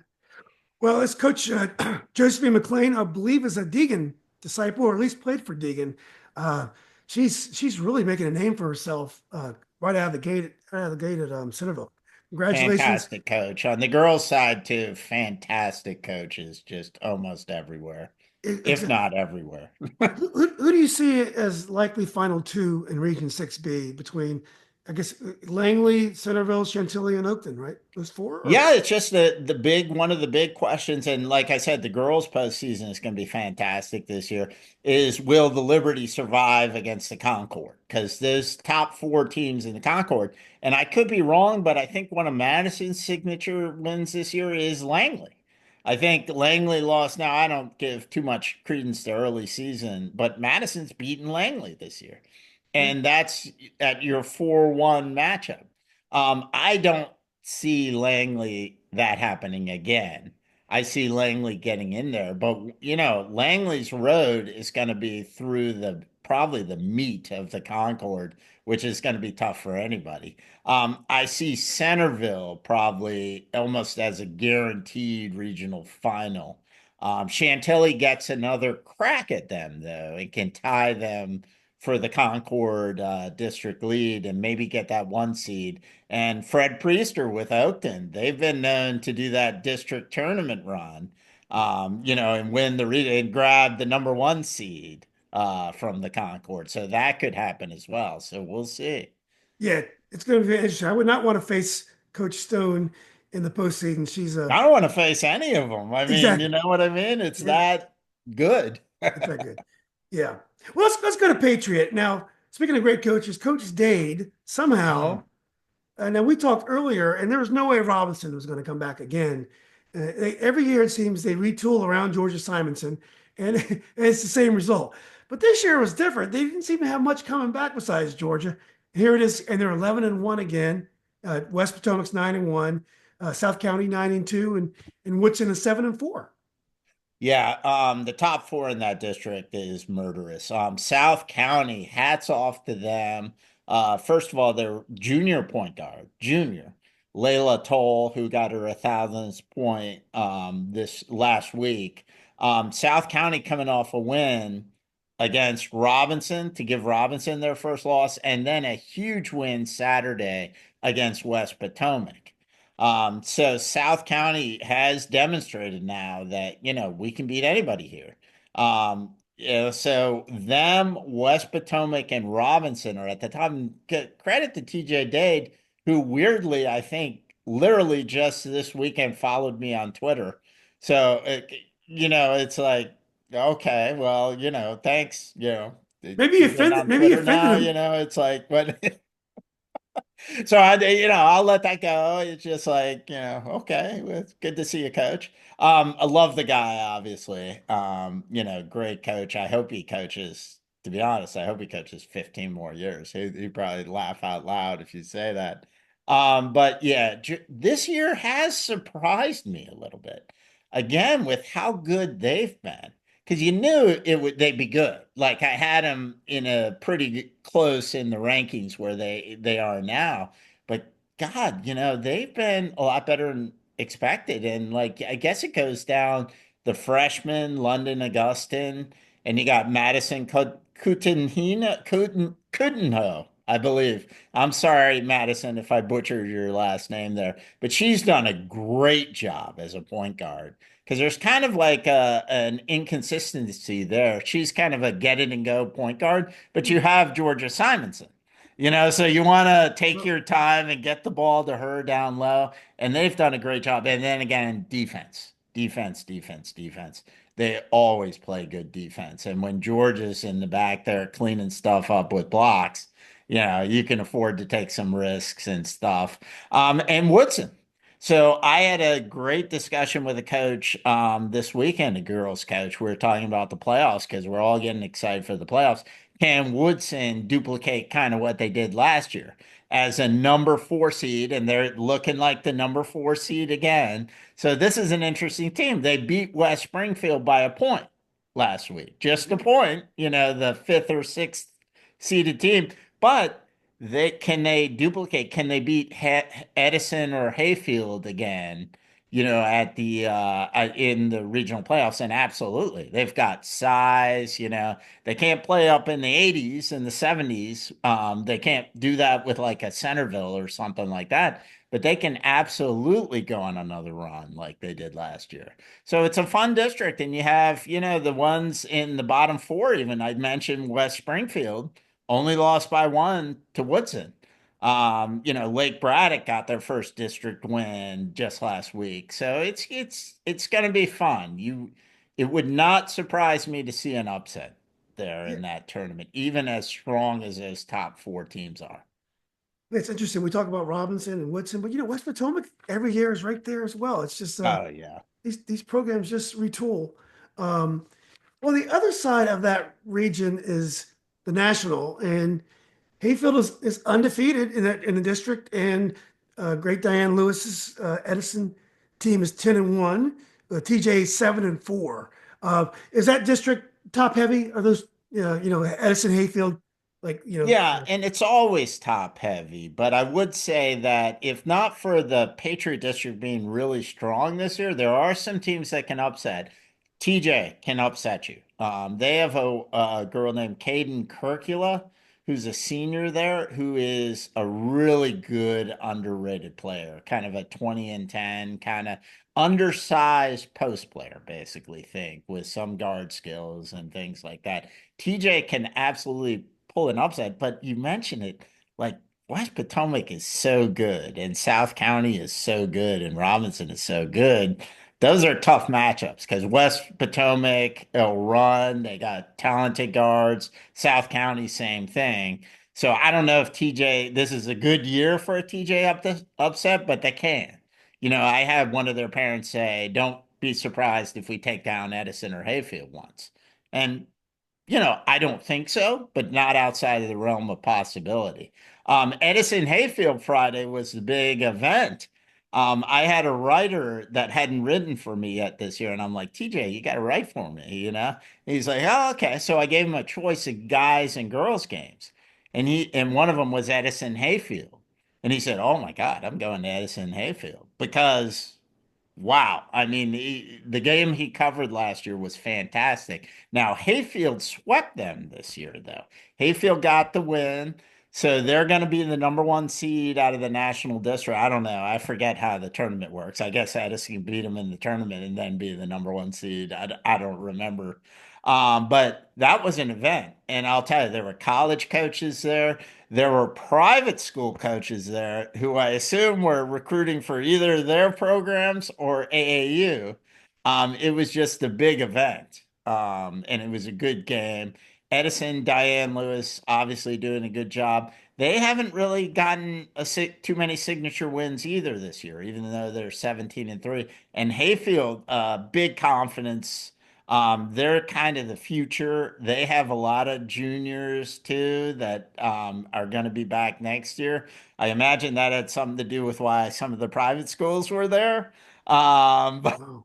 Well, as Coach Josephine McLean, I believe, is a Deegan disciple, or at least played for Deegan. Uh, she's really making a name for herself right out of the gate, at Centerville. Congratulations. Fantastic coach. On the girls' side, too, fantastic coaches just almost everywhere, if Exactly. not everywhere. Who do you see as likely final two in Region 6B between, I guess, Langley, Centerville, Chantilly, and Oakton, right? Those four? Or Yeah, it's just the big one of the big questions, and like I said, the girls' postseason is going to be fantastic this year. Is will the Liberty survive against the Concorde? Because those top 4 teams in the Concorde, and I could be wrong, but I think one of Madison's signature wins this year is Langley. I think Langley lost. Now I don't give too much credence to early season, but Madison's beaten Langley this year, yeah, and that's at your 4-1 matchup. I don't see Langley that happening again. I see Langley getting in there, but Langley's road is going to be through the probably the meat of the Concorde, which is going to be tough for anybody. I see Centerville probably almost as a guaranteed regional final. Chantilly gets another crack at them though, and can tie them for the Concorde district lead and maybe get that 1 seed. And Fred Priester with Oakton, they've been known to do that district tournament run, and win and grab the number 1 seed from the Concorde. So that could happen as well. So we'll see. yeah, it's going to be interesting. I would not want to face Coach Stone in the postseason. She's a I don't want to face any of them. I mean, you exactly. know what I mean? It's Yeah, that good. it's that good. Yeah. Well, let's go to Patriot now. Speaking of great coaches, Coach Dade somehow. Mm. Now we talked earlier, and there was no way Robinson was going to come back again. Every year it seems they retool around Georgia Simonson, and, and it's the same result. But this year was different. They didn't seem to have much coming back besides Georgia. Here it is, and they're 11-1 again. West Potomac's 9-1, South County 9-2, and Woodson is 7-4. Yeah, the top four in that district is murderous. South County, hats off to them. First of all, their junior point guard, junior Layla Toll, who got her 1,000th point this last week. South County coming off a win against Robinson to give Robinson their first loss, and then a huge win Saturday against West Potomac. So South County has demonstrated now that, we can beat anybody here. So them, West Potomac, and Robinson are at the top. And credit to TJ Dade, who weirdly, I think, literally just this weekend followed me on Twitter. So, it's like, okay, well, thanks, Maybe you're getting on maybe you Twitter offended now, him. it's like, what? So I'll let that go. It's just like, okay, well, it's good to see you, coach. I love the guy, obviously. Great coach. I hope he coaches, to be honest, I hope he coaches 15 more years. He'd probably laugh out loud if you say that. But yeah, this year has surprised me a little bit. Again, with how good they've been because you knew they'd be good. Like I had them in a pretty close in the rankings where they are now. But God, they've been a lot better than expected. And like I guess it goes down the freshman London Augustin, and you got Madison Coutinho, I believe. I'm sorry, Madison, if I butchered your last name there, but she's done a great job as a point guard because there's kind of like an inconsistency there. She's kind of a get it and go point guard, but you have Georgia Simonson. So you want to take your time and get the ball to her down low, and they've done a great job. And then again, defense, defense, defense, defense. They always play good defense. And when Georgia's in the back there cleaning stuff up with blocks, you can afford to take some risks and stuff. And Woodson. So I had a great discussion with a coach this weekend, a girls coach. We were talking about the playoffs because we're all getting excited for the playoffs. Can Woodson duplicate kind of what they did last year as a number 4 seed? And they're looking like the number 4 seed again. So this is an interesting team. They beat West Springfield by a point last week, just a point, the fifth or sixth seeded team. But they duplicate? Can they beat Edison or Hayfield again? At the in the regional playoffs, and absolutely, they've got size. They can't play up in the 80s and the 70s. They can't do that with like a Centerville or something like that. But they can absolutely go on another run like they did last year. So it's a fun district, and you have the ones in the bottom four. Even I mentioned West Springfield only lost by one to Woodson. Lake Braddock got their first district win just last week. So it's going to be fun. It would not surprise me to see an upset there Yeah, in that tournament, even as strong as those top four teams are. it's interesting. We talk about Robinson and Woodson, but West Potomac every year is right there as well. It's just Oh yeah. these programs just retool. Um, well, the other side of that region is the national, and Hayfield is undefeated in the district, and Great Diane Lewis's Edison team is 10-1. TJ 7-4. Is that district top heavy? Are those Edison Hayfield like Yeah, and it's always top heavy, but I would say that if not for the Patriot District being really strong this year, there are some teams that can upset. TJ can upset you. They have a girl named Caden Kirkula, who's a senior there, who is a really good underrated player, kind of a 20 and 10, kind of undersized post player, basically, think, with some guard skills and things like that. TJ can absolutely pull an upset, but you mentioned it like West Potomac is so good and South County is so good and Robinson is so good. Those are tough matchups because West Potomac, will run. They got talented guards. South County, same thing. So I don't know if TJ, this is a good year for a TJ upset, but they can. I had one of their parents say, don't be surprised if we take down Edison or Hayfield once. And I don't think so, but not outside of the realm of possibility. Edison Hayfield Friday was the big event. I had a writer that hadn't written for me yet this year, and I'm like, TJ, you got to write for me, you know? He's like, oh, okay. So I gave him a choice of guys and girls games, and one of them was Edison Hayfield, and he said, oh my God, I'm going to Edison Hayfield because wow. I mean, the game he covered last year was fantastic. Now, Hayfield swept them this year, though. Hayfield got the win. So they're going to be the number one seed out of the national district. I don't know. I forget how the tournament works. I guess Edison can beat them in the tournament and then be the number one seed. I don't remember. But that was an event. And I'll tell you, there were college coaches there. There were private school coaches there who I assume were recruiting for either their programs or AAU. It was just a big event, and it was a good game. Edison, Diane Lewis, obviously doing a good job. They haven't really gotten too many signature wins either this year, even though they're 17-3. And Hayfield, big confidence. They're kind of the future. They have a lot of juniors too that are going to be back next year. I imagine that had something to do with why some of the private schools were there. But Wow.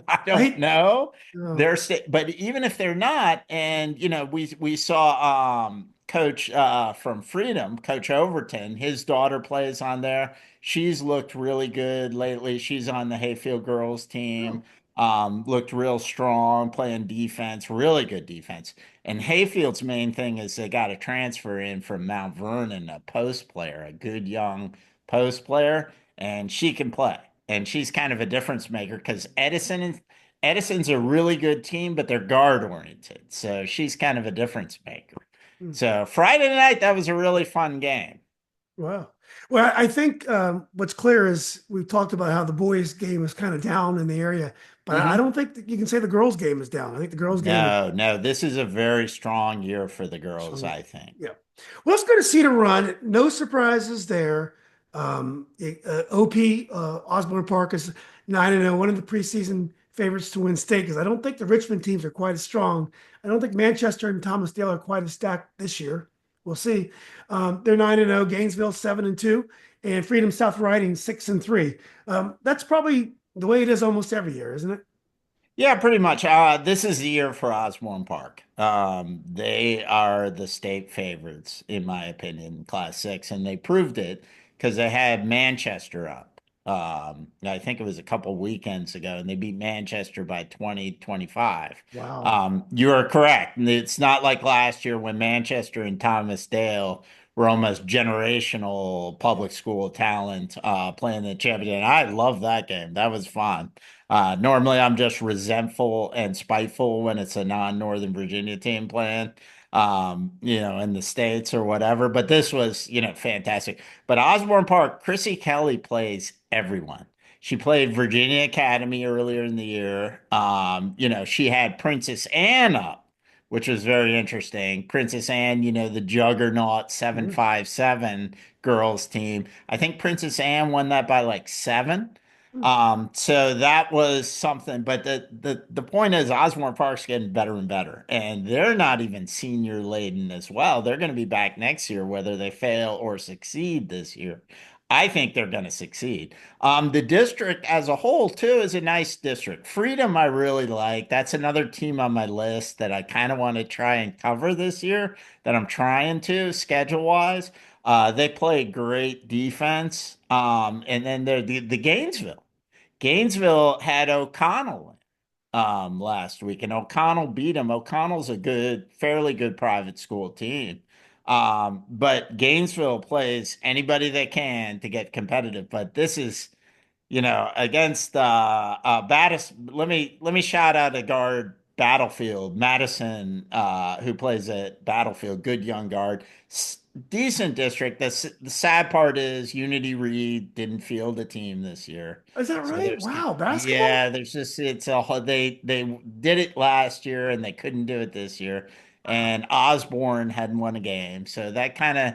I don't I know. oh, But even if they're not, and we saw Coach from Freedom, Coach Overton, his daughter plays on there. She's looked really good lately. She's on the Hayfield girls team. oh, Looked real strong, playing defense, really good defense. And Hayfield's main thing is they got a transfer in from Mount Vernon, a post player, a good young post player, and she can play. And she's kind of a difference maker because Edison's a really good team, but they're guard oriented. So she's kind of a difference maker. hmm. So Friday night, that was a really fun game. Wow. Well, I think what's clear is we've talked about how the boys' game is kind of down in the area, but I Mhm. don't think that you can say the girls' game is down. I think the girls' game is No, no, this is a very strong year for the girls, strong. I think. Yeah. Well, let's go to Cedar Run. No surprises there. OP Osborne Park is 9-0, one of the preseason favorites to win state because I don't think the Richmond teams are quite as strong. I don't think Manchester and Thomas Dale are quite as stacked this year. We'll see. They're 9-0. Gainesville 7-2, and Freedom South Riding 6-3. That's probably the way it is almost every year, isn't it? Yeah, pretty much. This is the year for Osborne Park. They are the state favorites, in my opinion, in Class 6, and they proved it because they had Manchester up. I think it was a couple weekends ago, and they beat Manchester by 20-25. Wow. You are correct. And it's not like last year when Manchester and Thomas Dale were almost generational public school talent playing the championship. I love that game. That was fun. Normally, I'm just resentful and spiteful when it's a non-Northern Virginia team playing, in the States or whatever. But this was, fantastic. But Osborne Park, Chrissy Kelly plays everyone. She played Virginia Academy earlier in the year. She had Princess Anne up, which was very interesting. Princess Anne, the juggernaut Mhm. 757 girls team. I think Princess Anne won that by like 7. Hmm. So that was something, but the point is Osborne Park's getting better and better, and they're not even senior laden as well. They're going to be back next year, whether they fail or succeed this year. I think they're going to succeed. The district as a whole, too, is a nice district. Freedom, I really like. That's another team on my list that I kind of want to try and cover this year, that I'm trying to schedule wise. They play great defense. And then the Gainesville. Gainesville had O'Connell last week, and O'Connell beat him. O'Connell's a fairly good private school team. But Gainesville plays anybody they can to get competitive. But this is, against Battis. Let me shout out a guard, Battlefield Madison, who plays at Battlefield. Good young guard, decent district. The sad part is Unity Reed didn't field a team this year, Is that so right? there's Wow. Basketball? yeah, there's just they did it last year and they couldn't do it this year, and Osborne hadn't won a game, so that kind of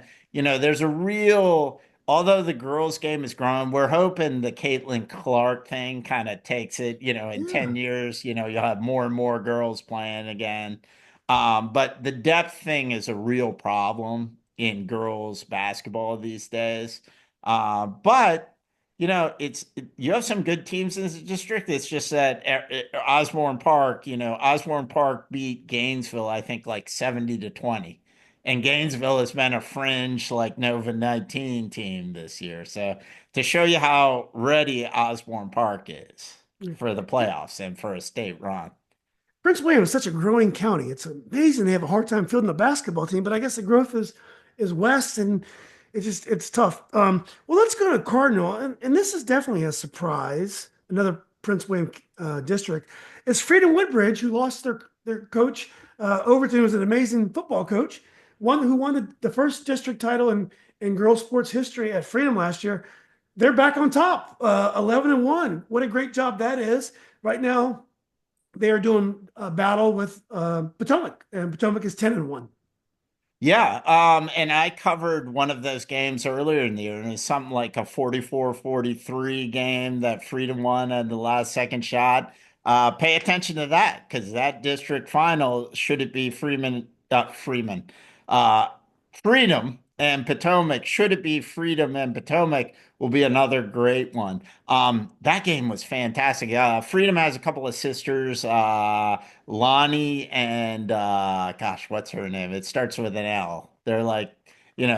there's a real. Although the girls' game is growing, we're hoping the Caitlin Clark thing kind of takes it. In Yeah. 10 years, you'll have more and more girls playing again. But the depth thing is a real problem in girls basketball these days. But You have some good teams in this district. It's just that Osborne Park, Osborne Park beat Gainesville, I think like 70-20. And Gainesville has been a fringe like Nova 19 team this year. So to show you how ready Osborne Park is Yeah. for the playoffs and for a state run. Prince William is such a growing county. It's amazing they have a hard time fielding the basketball team, but I guess the growth is west, and it's tough. Well, let's go to Cardinal, and this is definitely a surprise. Another Prince William district. It's Freedom Woodbridge, who lost their coach. Overton was an amazing football coach, one who won the first district title in girls sports history at Freedom last year. They're back on top, 11-1. What a great job that is right now. They are doing a battle with Potomac, and Potomac is 10-1. Yeah, and I covered one of those games earlier in the year, and it's something like a 44-43 game that Freedom won at the last second shot. Pay attention to that because that district final, should it be uh, Freedom and Potomac, should it be Freedom and Potomac, will be another great one. That game was fantastic. Freedom has a couple of sisters. Lonnie and gosh, what's her name? It starts with an L. They're like,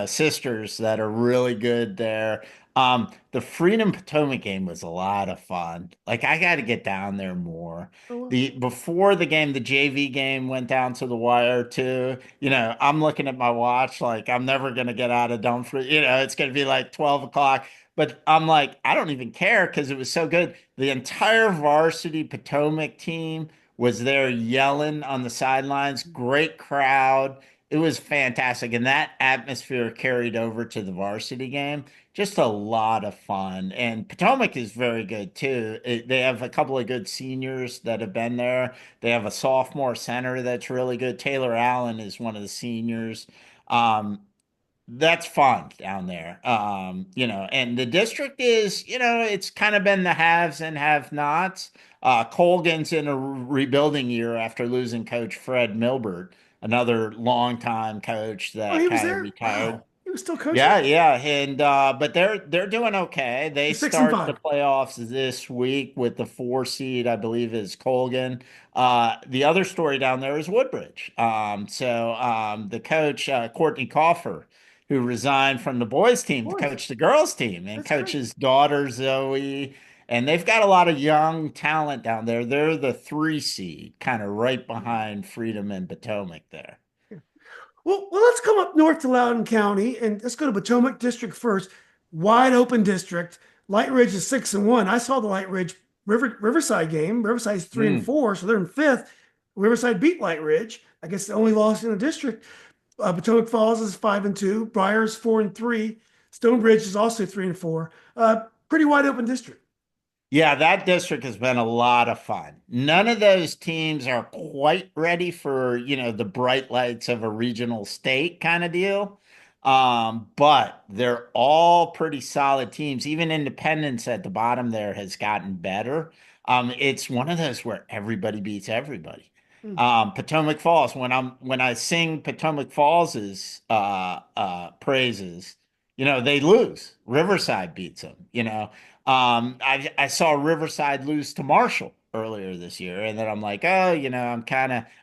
sisters that are really good there. The Freedom Potomac game was a lot of fun. Like I got to get down there more. Oh, well. The before the game, the JV game went down to the wire too. I'm looking at my watch like I'm never gonna get out of Dumfries. It's gonna be like 12 o'clock. But I'm like, I don't even care because it was so good. The entire varsity Potomac team was there yelling on the sidelines. Great crowd. It was fantastic. And that atmosphere carried over to the varsity game. Just a lot of fun. And Potomac is very good too. They have a couple of good seniors that have been there. They have a sophomore center that's really good. Taylor Allen is one of the seniors. Um, that's fun down there. And the district is, it's kind of been the haves and have nots. Colgan's in a rebuilding year after losing coach Fred Milbert, another longtime coach Oh, that he was kind of there? retired. Wow. He was still coaching? Yeah, yeah, and but they're doing okay. They They're 6 and start the 5. playoffs this week with the 4 seed, I believe, is Colgan. The other story down there is Woodbridge. The coach Courtney Coffer, who resigned from the boys team to Boys, coach the girls team, and that's great. coaches daughter Zoe, and they've got a lot of young talent down there. They're the 3 seed, kind of right behind Freedom and Potomac there. Well, let's come up north to Loudoun County and let's go to Potomac District first. Wide open district. Light Ridge is 6-1. I saw the Light Ridge Riverside game. Riverside's 3-4, so they're in fifth. Riverside beat Light Ridge. I guess the only loss in the district. Potomac Falls is 5-2. Briars 4-3. Stonebridge is also 3-4. Pretty wide open district. Yeah, that district has been a lot of fun. None of those teams are quite ready for, the bright lights of a regional state kind of deal. But they're all pretty solid teams. Even Independence at the bottom there has gotten better. It's one of those where everybody beats everybody. Hmm. Potomac Falls, when I sing Potomac Falls's praises, they lose. Riverside beats them. I saw Riverside lose to Marshall earlier this year, and then I'm like, oh,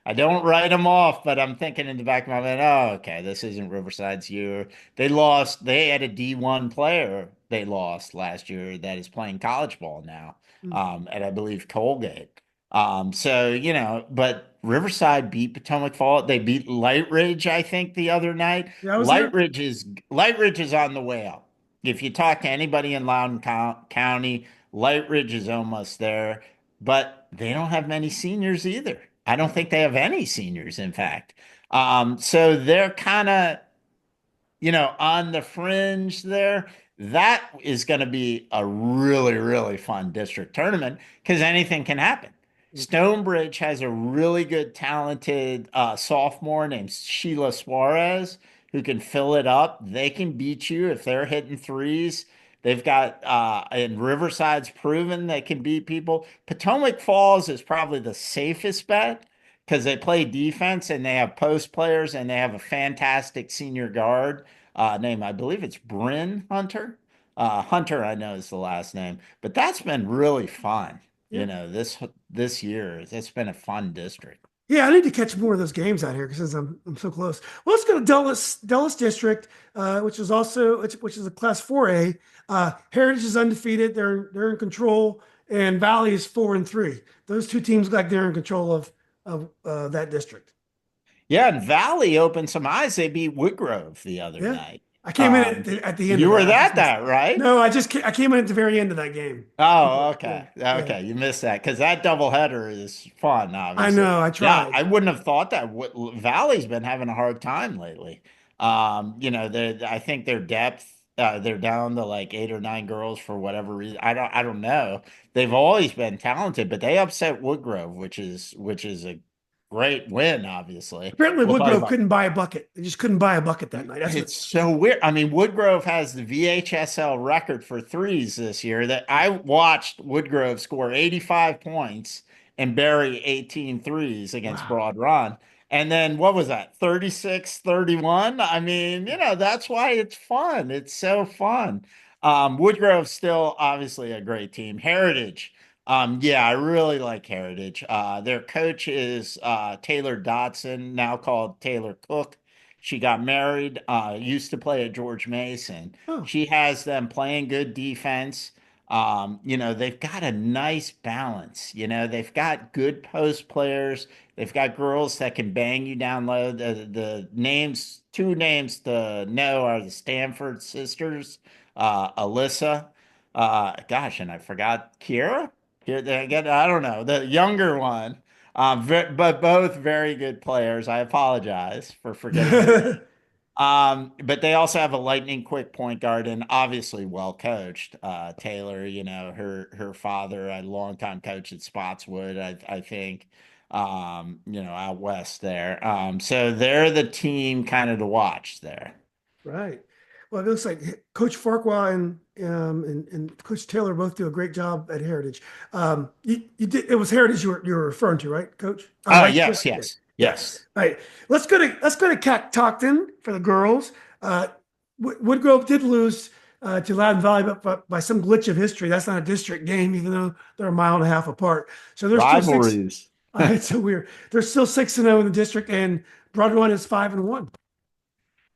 I don't write them off, but I'm thinking in the back of my mind, oh, okay, this isn't Riverside's year. They lost. They had a D1 player they lost last year that is playing college ball now, Hmm. and I believe Colgate. But Riverside beat Potomac Falls. They beat Light Ridge, I think, the other night. Yeah, I was there. Light Ridge is on the way up. If you talk to anybody in Loudoun County, Light Ridge is almost there, but they don't have many seniors either. I don't think they have any seniors, in fact. So they're kind of, on the fringe there. That is going to be a really, really fun district tournament because anything can happen. Stonebridge has a really good, talented sophomore named Sheila Suarez who can fill it up. They can beat you if they're hitting threes. They've got, and Riverside's proven they can beat people. Potomac Falls is probably the safest bet because they play defense and they have post players and they have a fantastic senior guard name. I believe it's Bryn Hunter. Hunter, I know is the last name, but that's been really fun. Yeah. This year, it's been a fun district. Yeah, I need to catch more of those games out here because I'm so close. Well, let's go to Dulles District, which is also which is a Class 4A. Heritage is undefeated; they're in control, and Valley is 4-3. Those two teams look like they're in control of that district. Yeah, and Valley opened some eyes. They beat Woodgrove the other Yeah, night. I came in at the end You of were that. I at just missed. that, right? No, I came in at the very end of that game. Oh, Yeah, okay. yeah. Okay, you missed that because that doubleheader is fun, I obviously. know. I Yeah, tried. I wouldn't have thought that. Valley's been having a hard time lately. I think their depth, they're down to like 8 or 9 girls for whatever reason. I don't know. They've always been talented, but they upset Woodgrove, which is a great win, obviously. Apparently, We'll talk Woodgrove about. couldn't buy a bucket. They just couldn't buy a bucket that night. That's what. It's so weird. I mean, Woodgrove has the VHSL record for threes this year. That I watched Woodgrove score 85 points and bury 18 threes against Wow. Broad Run. And then what was that? 36-31. I mean, that's why it's fun. It's so fun. Woodgrove's still obviously a great team. Heritage. Yeah, I really like Heritage. Their coach is Taylor Dotson, now called Taylor Cook. She got married, used to play at George Mason. Oh, She has them playing good defense. They've got a nice balance. They've got good post players. They've got girls that can bang you down low. The names, two names to know are the Stanford sisters, Alyssa. Gosh, and I forgot Kira. Again, I don't know the younger one. But both very good players. I apologize for forgetting her name. yeah. But they also have a lightning quick point guard and obviously well coached. Taylor, her father, a longtime coach at Spotswood, I think, out west there. So they're the team kind of to watch there. Right. Well, it looks like Coach Farquhar and Coach Taylor both do a great job at Heritage. You did it was Heritage you were referring to, right, Coach? Right. Yes, Yeah. yes, Yeah. yes. All right. Let's go to Catoctin for the girls. Woodgrove did lose to Loudoun Valley, but by some glitch of history, that's not a district game, even though they're a mile and a half apart. So they're still six. Rivalries. It's so weird. They're still 6-0 in the district, and Broadrun is 5-1.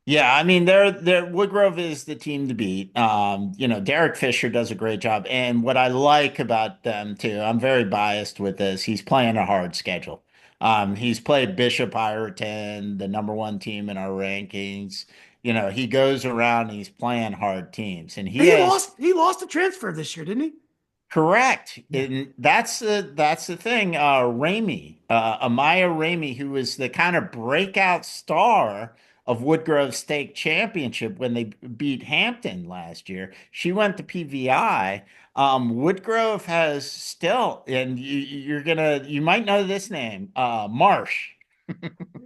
Yeah, I mean, they're Woodgrove is the team to beat. Derek Fisher does a great job. And what I like about them too, I'm very biased with this. He's playing a hard schedule. He's played Bishop Ireton, the number one team in our rankings. He goes around and he's playing hard teams. And he He has. lost. He lost the transfer this year, didn't he? Correct. Yeah. And that's the thing. Amaya Ramey, who was the kind of breakout star of Woodgrove State Championship when they beat Hampton last year. She went to PVI. Woodgrove has still, and you might know this name, Marsh.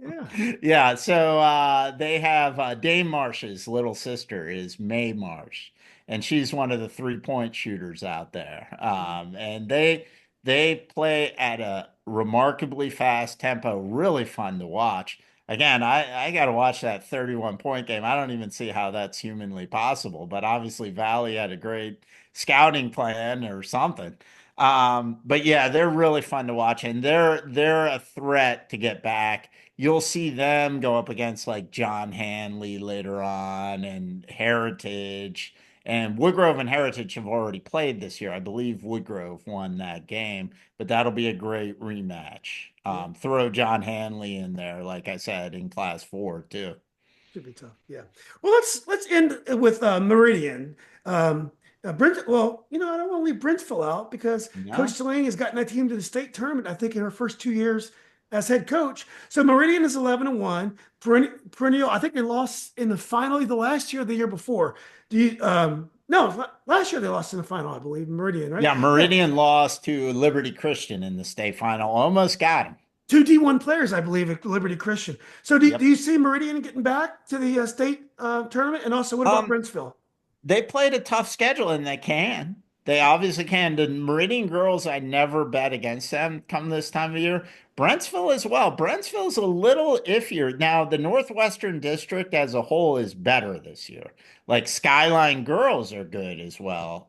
Yeah. Yeah, so they have Dame Marsh's little sister is May Marsh, and she's one of the 3-point shooters out there. And they play at a remarkably fast tempo, really fun to watch. Again, I got to watch that 31-point game. I don't even see how that's humanly possible, but obviously Valley had a great scouting plan or something. But yeah, they're really fun to watch, and they're a threat to get back. You'll see them go up against like John Handley later on and Heritage. And Woodgrove and Heritage have already played this year. I believe Woodgrove won that game, but that'll be a great rematch. Yeah. Throw John Hanley in there, like I said, in class 4 too. Should be tough. Yeah. Well, let's end with Meridian. Brent. Well, I don't want to leave Brentsville out because Coach No? Delaney has gotten that team to the state tournament. I think in her first 2 years as head coach. So Meridian is 11-1. Perennial. I think they lost in the final either last year or the year before. Do you? No, last year they lost in the final, I believe. Meridian, right? Yeah, Yeah. Meridian lost to Liberty Christian in the state final. Almost got him. Two D1 players, I believe, at Liberty Christian. So do Yep. you see Meridian getting back to the state tournament? And also, what about Um, Brentsville? They played a tough schedule and they can. They obviously can. The Meridian girls, I never bet against them come this time of year. Brentsville as well. Brentsville's a little iffier. Now, the Northwestern district as a whole is better this year. Like Skyline girls are good as well,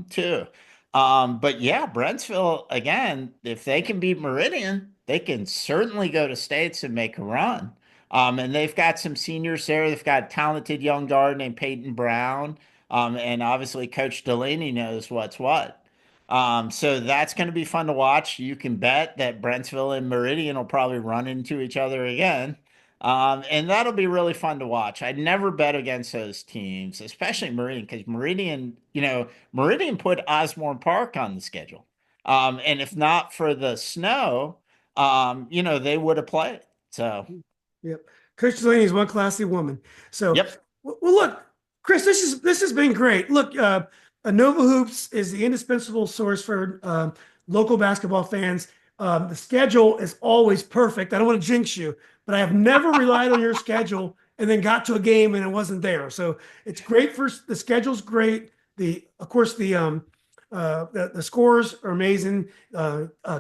too. But yeah, Brentsville, again, if they can beat Meridian, they can certainly go to states and make a run. And they've got some seniors there. They've got a talented young guard named Peyton Brown. And obviously Coach Delaney knows what's what. So that's going to be fun to watch. You can bet that Brentsville and Meridian will probably run into each other again. And that'll be really fun to watch. I'd never bet against those teams, especially Meridian, because Meridian, Meridian put Osborne Park on the schedule. And if not for the snow, they would have played. So, Yep. Coach Delaney is one classy woman. So, yep. well, look, Chris, this has been great. Look, Nova Hoops is the indispensable source for local basketball fans. The schedule is always perfect. I don't want to jinx you, but I have never relied on your schedule and then got to a game and it wasn't there. So it's great for the schedule's great. Of course, the scores are amazing.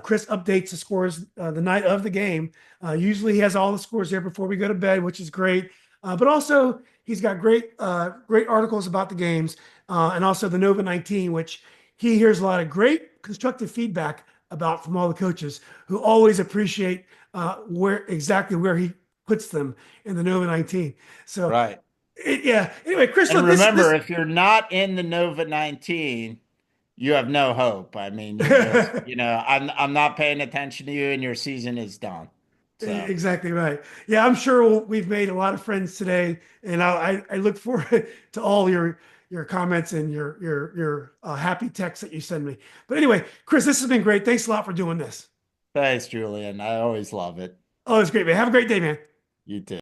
Chris updates the scores the night of the game. Usually he has all the scores there before we go to bed, which is great. But also he's got great articles about the games and also the Nova 19, which he hears a lot of great constructive feedback about from all the coaches who always appreciate where he puts them in the Nova 19. So Right. yeah. Anyway, Chris, And look, remember, if you're not in the Nova 19, you have no hope. I mean, you just, I'm not paying attention to you and your season is done. So Exactly right. Yeah, I'm sure we've made a lot of friends today, and I look forward to all your comments and your happy texts that you send me. But anyway, Chris, this has been great. Thanks a lot for doing this. thanks, Julian. I always love it. Oh, it's great, man. Have a great day, man. You too.